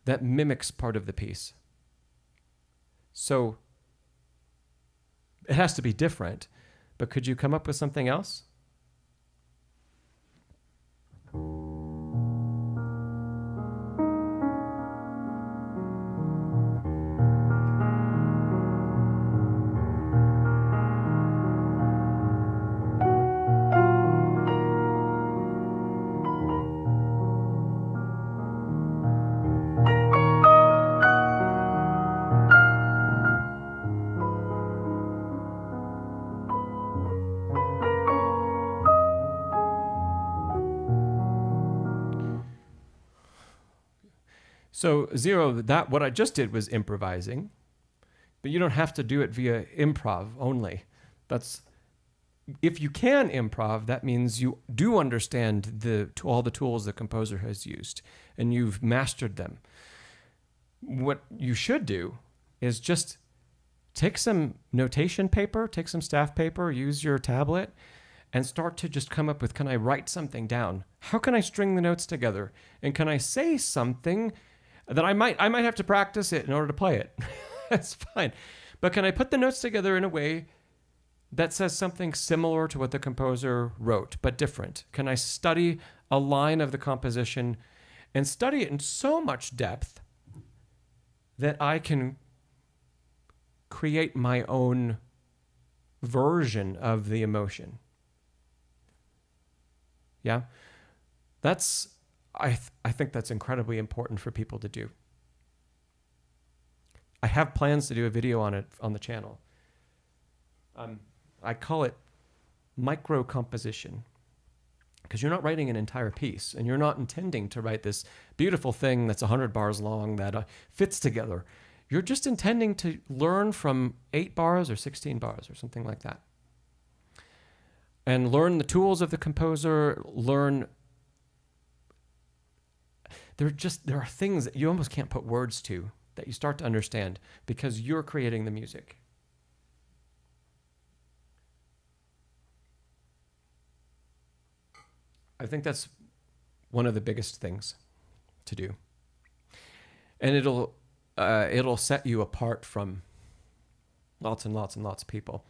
that mimics part of the piece? So it has to be different, but could you come up with something else? So Zero, that what I just did was improvising, but you don't have to do it via improv only. If you can improv, that means you do understand all the tools the composer has used and you've mastered them. What you should do is just take some notation paper, take some staff paper, use your tablet, and start to just come up with, can I write something down? How can I string the notes together? And can I say something that I might have to practice it in order to play it? That's fine. But can I put the notes together in a way that says something similar to what the composer wrote, but different? Can I study a line of the composition and study it in so much depth that I can create my own version of the emotion? Yeah? I think that's incredibly important for people to do. I have plans to do a video on it on the channel. I call it micro composition, because you're not writing an entire piece and you're not intending to write this beautiful thing that's 100 bars long that fits together. You're just intending to learn from 8 bars or 16 bars or something like that. And learn the tools of the composer, there are things that you almost can't put words to that you start to understand because you're creating the music. I think that's one of the biggest things to do. And it'll set you apart from lots and lots and lots of people.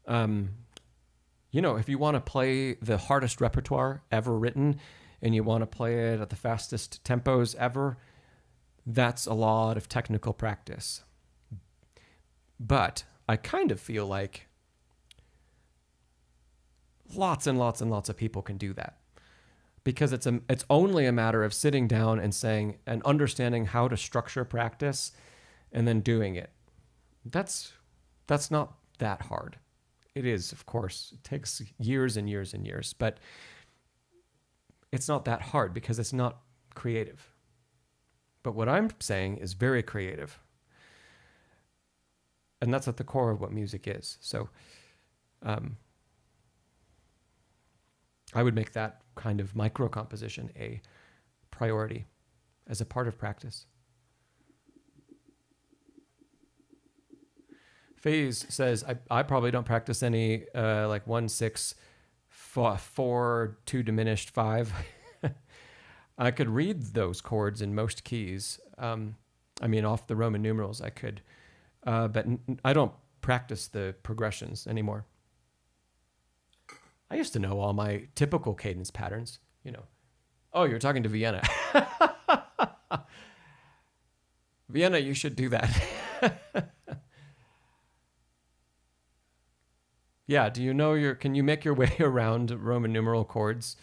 If you want to play the hardest repertoire ever written, and you want to play it at the fastest tempos ever, that's a lot of technical practice. But I kind of feel like lots and lots and lots of people can do that, because it's only a matter of sitting down and saying and understanding how to structure practice and then doing it. That's not that hard. It is, of course. It takes years and years and years, but it's not that hard because it's not creative. But what I'm saying is very creative. And that's at the core of what music is. So I would make that kind of micro composition a priority as a part of practice. FaZe says, I probably don't practice any like 1, 6, 4, 2 diminished 5. I could read those chords in most keys. I mean, off the Roman numerals I could. But I don't practice the progressions anymore. I used to know all my typical cadence patterns, you know. Oh, you're talking to Vienna. Vienna, you should do that. Yeah, do you know can you make your way around Roman numeral chords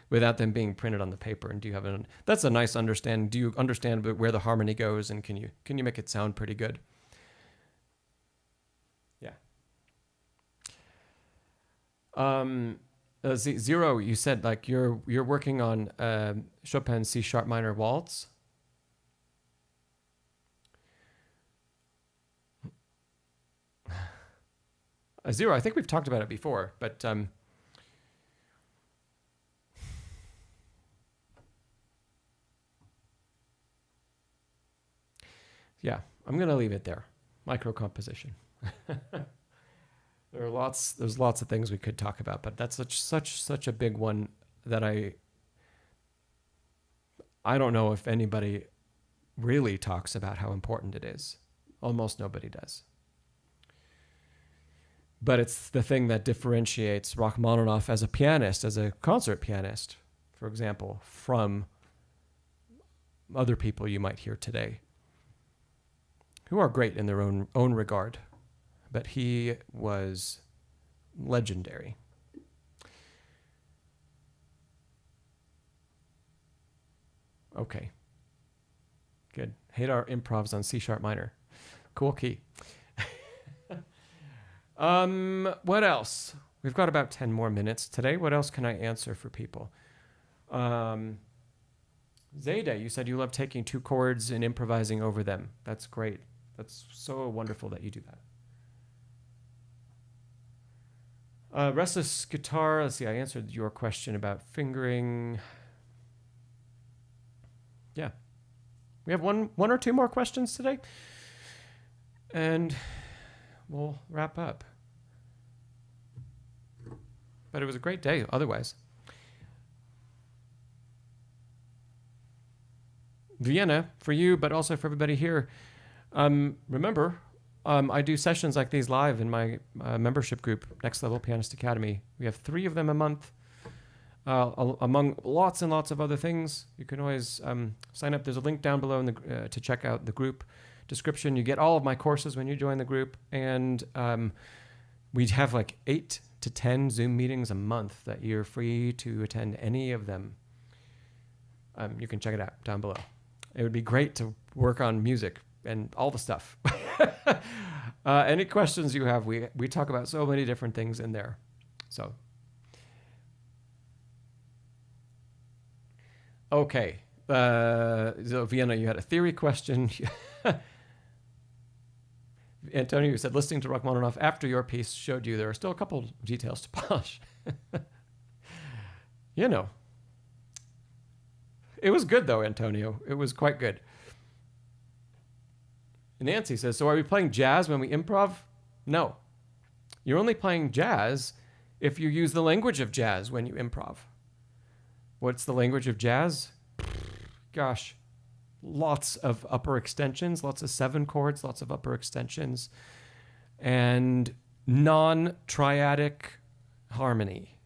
without them being printed on the paper? And do you have that's a nice understanding. Do you understand where the harmony goes, and can you make it sound pretty good? Zero, you said like you're working on Chopin's C# minor waltz. Zero, I think we've talked about it before, but yeah, I'm gonna leave it there. Micro composition. There's lots of things we could talk about, but that's such a big one that I don't know if anybody really talks about how important it is. Almost nobody does. But it's the thing that differentiates Rachmaninoff as a pianist, as a concert pianist, for example, from other people you might hear today, who are great in their own regard. But he was legendary. Okay. Good. Hadar improvs on C# minor. Cool key. What else? We've got about 10 more minutes today. What else can I answer for people? Zayde, you said you love taking 2 chords and improvising over them. That's great. That's so wonderful that you do that. Restless guitar. Let's see. I answered your question about fingering. Yeah, we have one or two more questions today, and we'll wrap up. But it was a great day. Otherwise, Vienna for you, but also for everybody here. Remember. I do sessions like these live in my membership group, Next Level Pianist Academy. We have 3 of them a month, among lots and lots of other things. You can always sign up. There's a link down below to check out the group description. You get all of my courses when you join the group, and we have like 8 to 10 Zoom meetings a month that you're free to attend any of them. You can check it out down below. It would be great to work on music and all the stuff. Any questions you have, we talk about so many different things in there. So, okay. So Vienna, you had a theory question. Antonio, you said listening to Rachmaninoff after your piece showed you there are still a couple details to polish. You know. It was good though, Antonio. It was quite good. Nancy says, so are we playing jazz when we improv? No. You're only playing jazz if you use the language of jazz when you improv. What's the language of jazz? Gosh, lots of upper extensions, lots of 7 chords, lots of upper extensions, and non-triadic harmony.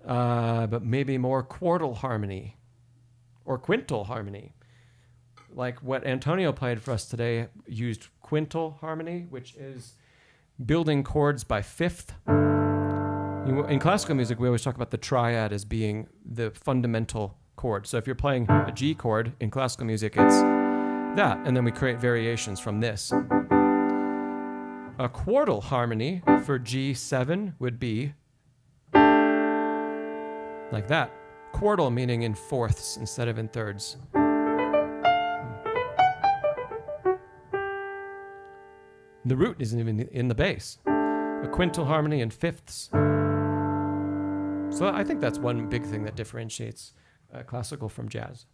But maybe more quartal harmony or quintal harmony. Like what Antonio played for us today used quintal harmony, which is building chords by 5th. In classical music, we always talk about the triad as being the fundamental chord. So if you're playing a G chord in classical music, it's that, and then we create variations from this. A quartal harmony for G7 would be like that. Quartal meaning in 4ths instead of in 3rds. The root isn't even in the bass. A quintal harmony in fifths. So I think that's one big thing that differentiates classical from jazz.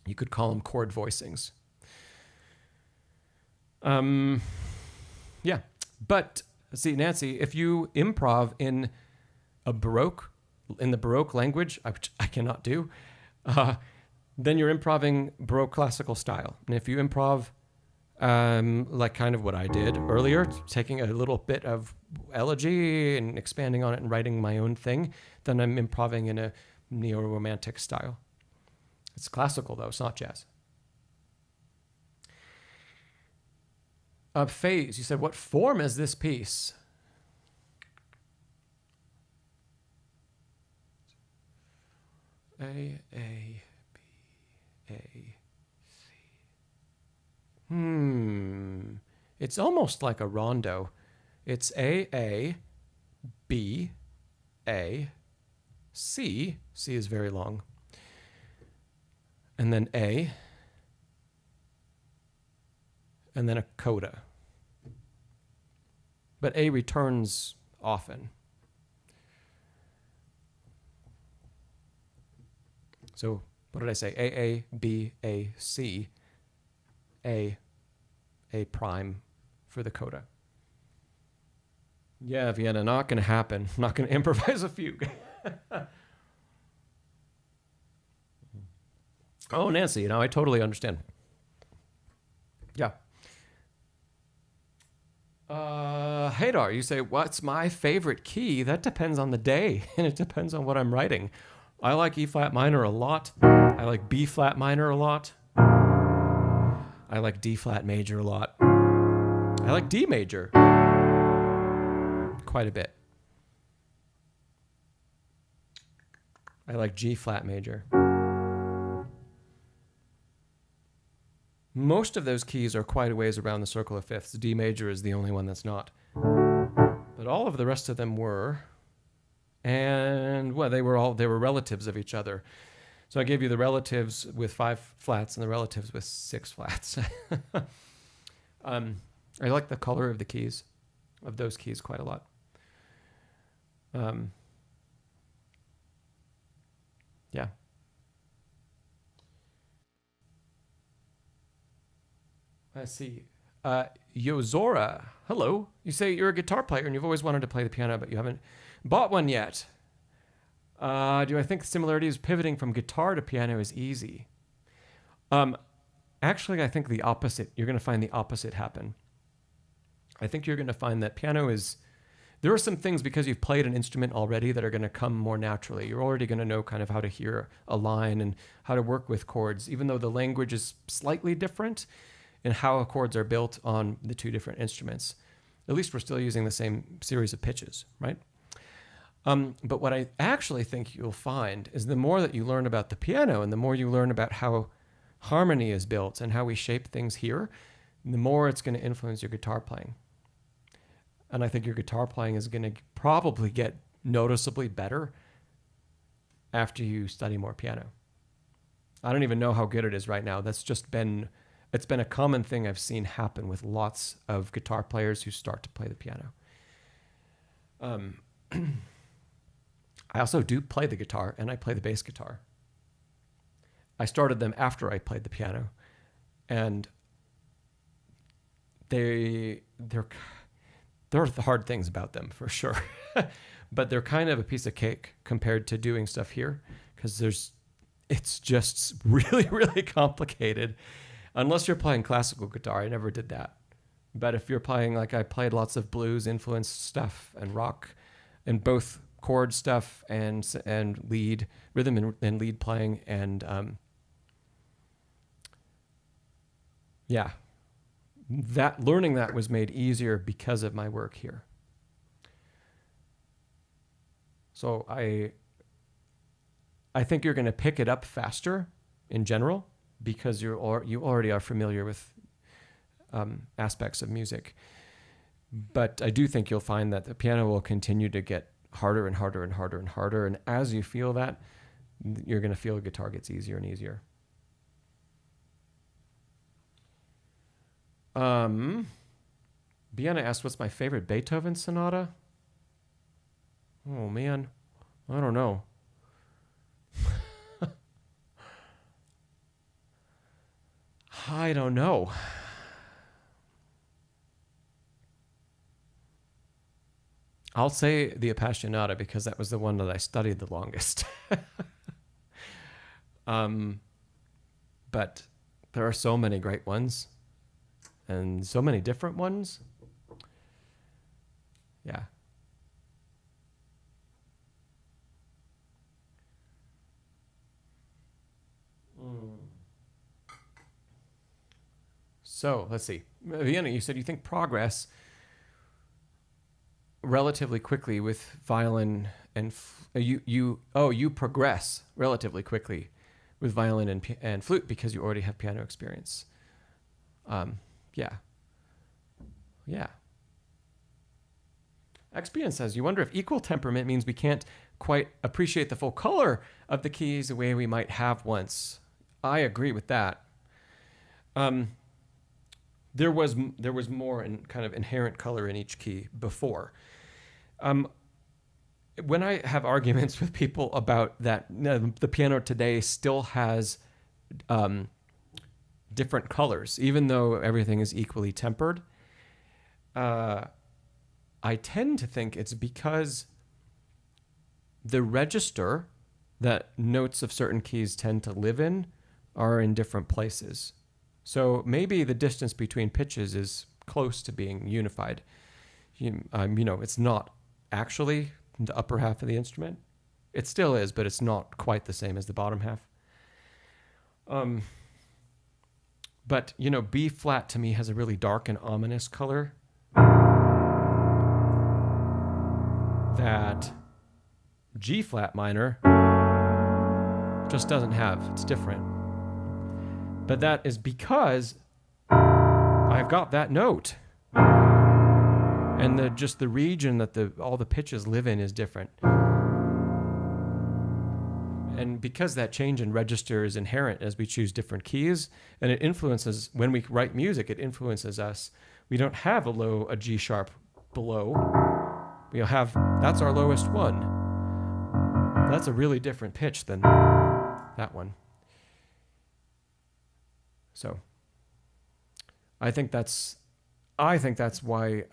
You could call them chord voicings. Yeah, but see, Nancy, if you improv in the Baroque language, which I cannot do, then you're improving Baroque classical style. And if you improv like kind of what I did earlier, taking a little bit of Elegie and expanding on it and writing my own thing, then I'm improving in a neo-romantic style. It's classical, though. It's not jazz. Phase, you said, what form is this piece? A, B, A, C. It's almost like a rondo. It's A, B, A, C. C is very long. And then A. And then a coda. But A returns often. So what did I say? A, B, A, C, A prime for the coda. Yeah, Vienna, not going to happen. I'm not going to improvise a fugue. Oh, Nancy, I totally understand. Yeah. Haydar, you say, what's my favorite key? That depends on the day, and it depends on what I'm writing. I like E flat minor a lot. I like B flat minor a lot. I like D flat major a lot. I like D major quite a bit. I like G flat major. Most of those keys are quite a ways around the circle of fifths. D major is the only one that's not. But all of the rest of them were. And well, they were relatives of each other. So I gave you the relatives with 5 flats and the relatives with 6 flats. I like the color of the keys, of those keys, quite a lot. Yeah. Let's see. Yozora, hello. You say you're a guitar player and you've always wanted to play the piano, but you haven't bought one yet. Do I think the similarities pivoting from guitar to piano is easy? Actually, I think the opposite. You're going to find the opposite happen. I think you're going to find that piano is... There are some things, because you've played an instrument already, that are going to come more naturally. You're already going to know kind of how to hear a line and how to work with chords, even though the language is slightly different in how chords are built on the 2 different instruments. At least we're still using the same series of pitches, right? But what I actually think you'll find is the more that you learn about the piano and the more you learn about how harmony is built and how we shape things here, the more it's going to influence your guitar playing. And I think your guitar playing is going to probably get noticeably better after you study more piano. I don't even know how good it is right now. It's been a common thing I've seen happen with lots of guitar players who start to play the piano. I also do play the guitar, and I play the bass guitar. I started them after I played the piano, and there are hard things about them for sure, but they're kind of a piece of cake compared to doing stuff here, because it's just really, really complicated. Unless you're playing classical guitar, I never did that. But if you're playing, like I played lots of blues influenced stuff and rock, and both chord stuff and lead rhythm and lead playing, and yeah, that learning that was made easier because of my work here. So I think you're going to pick it up faster in general, because you already are familiar with aspects of music. But I do think you'll find that the piano will continue to get harder and harder and harder and harder. And as you feel that, you're going to feel the guitar gets easier and easier. Vienna asked, what's my favorite Beethoven sonata? Oh, man. I don't know. I don't know. I'll say the Appassionata because that was the one that I studied the longest. But there are so many great ones and so many different ones. Yeah. So let's see. Vienna, you said you think progress relatively quickly with violin and you progress relatively quickly with violin and flute because you already have piano experience. Yeah. XPN says, you wonder if equal temperament means we can't quite appreciate the full color of the keys the way we might have once. I agree with that. There was more in kind of inherent color in each key before. When I have arguments with people about that, the piano today still has different colors, even though everything is equally tempered. I tend to think it's because the register that notes of certain keys tend to live in are in different places. So maybe the distance between pitches is close to being unified. It's not actually the upper half of the instrument. It still is, but it's not quite the same as the bottom half. But, B flat to me has a really dark and ominous color that G flat minor just doesn't have. It's different. But that is because I've got that note. And the region that all the pitches live in is different. And because that change in register is inherent as we choose different keys, and it influences, when we write music, it influences us. We don't have a G sharp below. We'll have, that's our lowest one. That's a really different pitch than that one. So I think that's why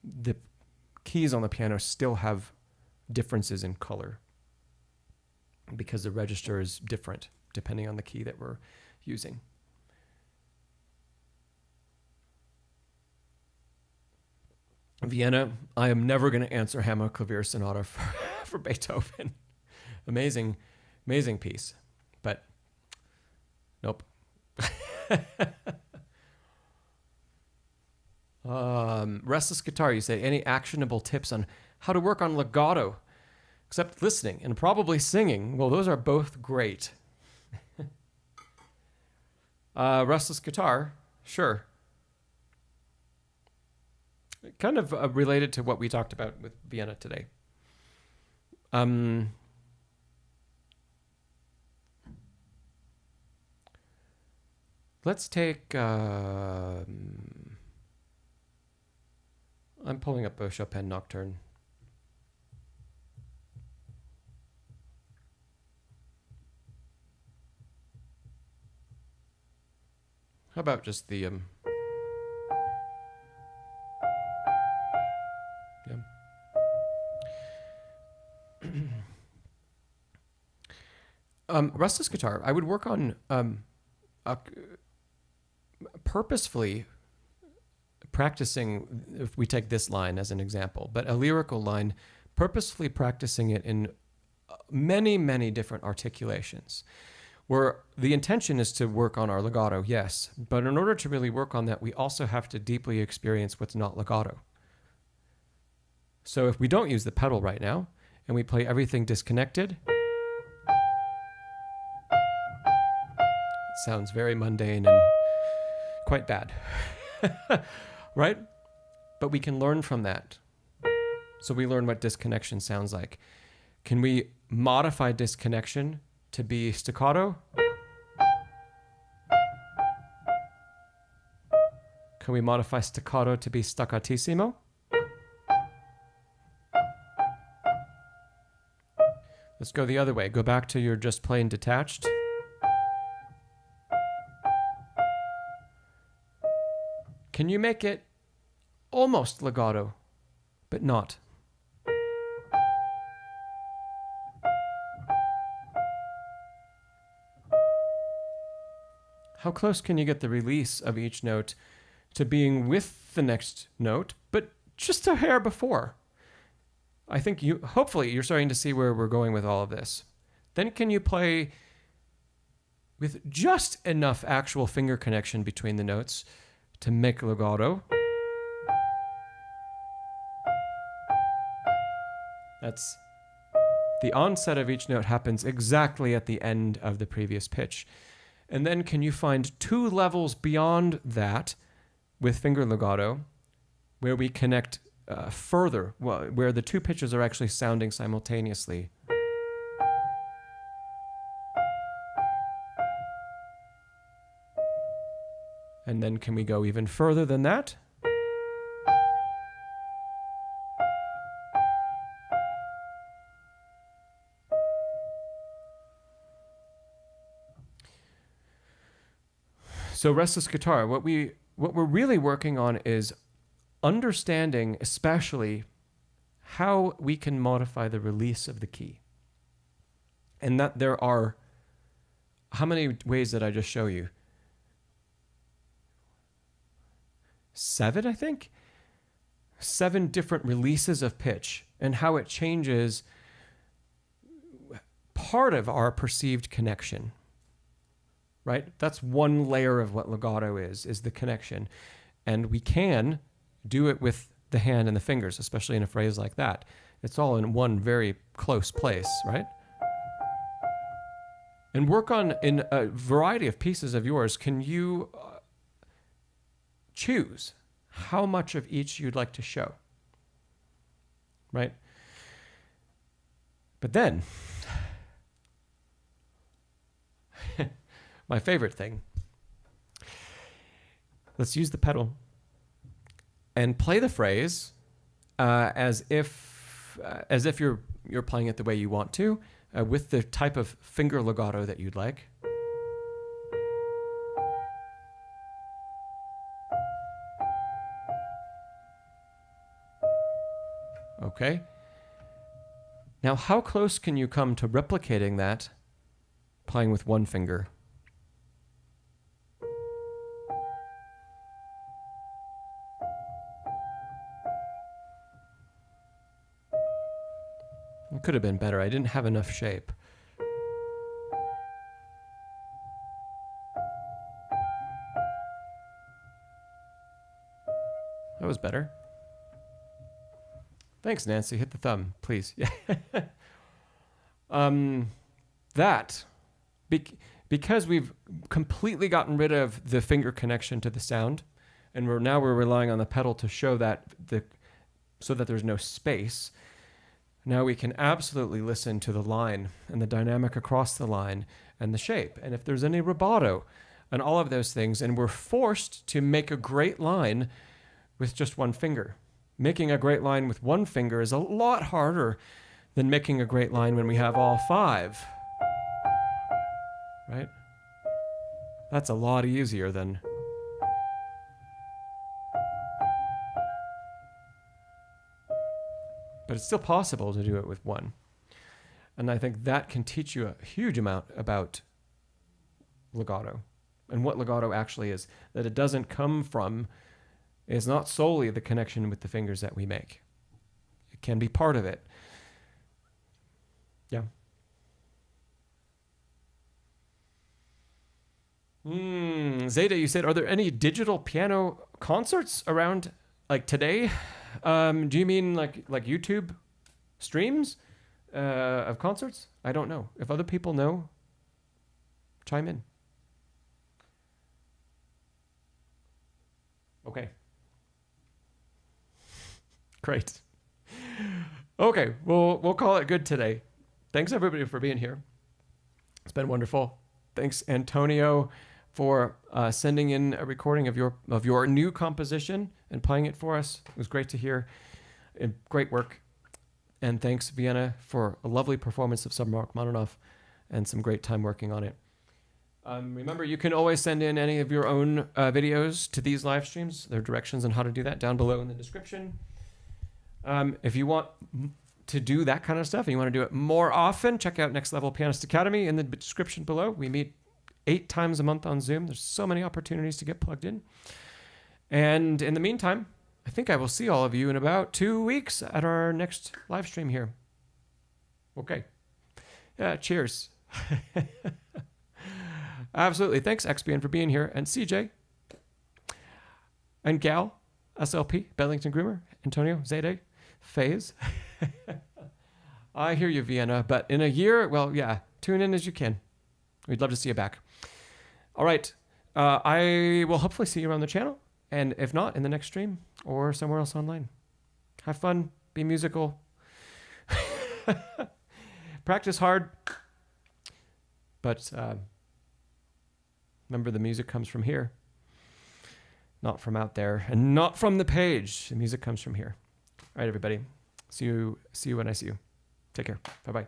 the keys on the piano still have differences in color, because the register is different depending on the key that we're using. Vienna, I am never going to answer Hammer Clavier Sonata for Beethoven. Amazing piece, but nope. Restless Guitar, you say, any actionable tips on how to work on legato, except listening and probably singing? Well, those are both great. Restless Guitar, sure. Kind of related to what we talked about with Vienna today. Let's take... I'm pulling up a Chopin Nocturne. How about just the... Restless Guitar, I would work on purposefully practicing, if we take this line as an example, but a lyrical line, purposefully practicing it in many, many different articulations, where the intention is to work on our legato, yes, but in order to really work on that, we also have to deeply experience what's not legato. So if we don't use the pedal right now, and we play everything disconnected, it sounds very mundane and quite bad. Right? But we can learn from that. So we learn what disconnection sounds like. Can we modify disconnection to be staccato? Can we modify staccato to be staccatissimo? Let's go the other way. Go back to your just plain detached. Can you make it almost legato, but not? How close can you get the release of each note to being with the next note, but just a hair before? I think hopefully you're starting to see where we're going with all of this. Then can you play with just enough actual finger connection between the notes to make legato? That's the onset of each note happens exactly at the end of the previous pitch. And then can you find two levels beyond that with finger legato where we connect further, where the two pitches are actually sounding simultaneously? And then can we go even further than that? So restless guitar, what we're really working on is understanding especially how we can modify the release of the key. And that there are, how many ways did I just show you? 7, I think? 7 different releases of pitch and how it changes part of our perceived connection. Right? That's one layer of what legato is the connection. And we can do it with the hand and the fingers, especially in a phrase like that. It's all in one very close place, right? And work on, in a variety of pieces of yours, can you choose how much of each you'd like to show, right? But then, my favorite thing. Let's use the pedal and play the phrase as if you're playing it the way you want to, with the type of finger legato that you'd like. Okay. Now, how close can you come to replicating that playing with one finger? It could have been better. I didn't have enough shape. That was better. Thanks, Nancy. Hit the thumb, please. Because we've completely gotten rid of the finger connection to the sound, and we're relying on the pedal to show that so that there's no space. Now we can absolutely listen to the line and the dynamic across the line and the shape, and if there's any rubato and all of those things, and we're forced to make a great line with just one finger. Making a great line with one finger is a lot harder than making a great line when we have all 5, right? That's a lot easier than... But it's still possible to do it with one. And I think that can teach you a huge amount about legato and what legato actually is. That it doesn't come from, it's not solely the connection with the fingers that we make. It can be part of it. Yeah. Zeta, you said, are there any digital piano concerts around, like today? Do you mean like YouTube streams of concerts? I don't know. If other people know, chime in. Okay. Great. Okay, we'll call it good today. Thanks everybody for being here. It's been wonderful. Thanks Antonio for sending in a recording of your new composition and playing it for us. It was great to hear. Great work. And thanks, Vienna, for a lovely performance of some Rachmaninoff and some great time working on it. Remember, you can always send in any of your own videos to these live streams. There are directions on how to do that down below in the description. If you want to do that kind of stuff and you want to do it more often, check out Next Level Pianist Academy in the description below. We meet 8 times a month on Zoom. There's so many opportunities to get plugged in. And in the meantime, I think I will see all of you in about 2 weeks at our next live stream here. Okay. Yeah, cheers. Absolutely. Thanks, XBN, for being here. And CJ. And Gal, SLP, Bedlington Groomer, Antonio, Zayde, FaZe. I hear you, Vienna. But in a year, well, yeah, tune in as you can. We'd love to see you back. All right. I will hopefully see you around the channel. And if not, in the next stream or somewhere else online. Have fun. Be musical. Practice hard. But remember, the music comes from here. Not from out there. And not from the page. The music comes from here. All right, everybody. See you when I see you. Take care. Bye-bye.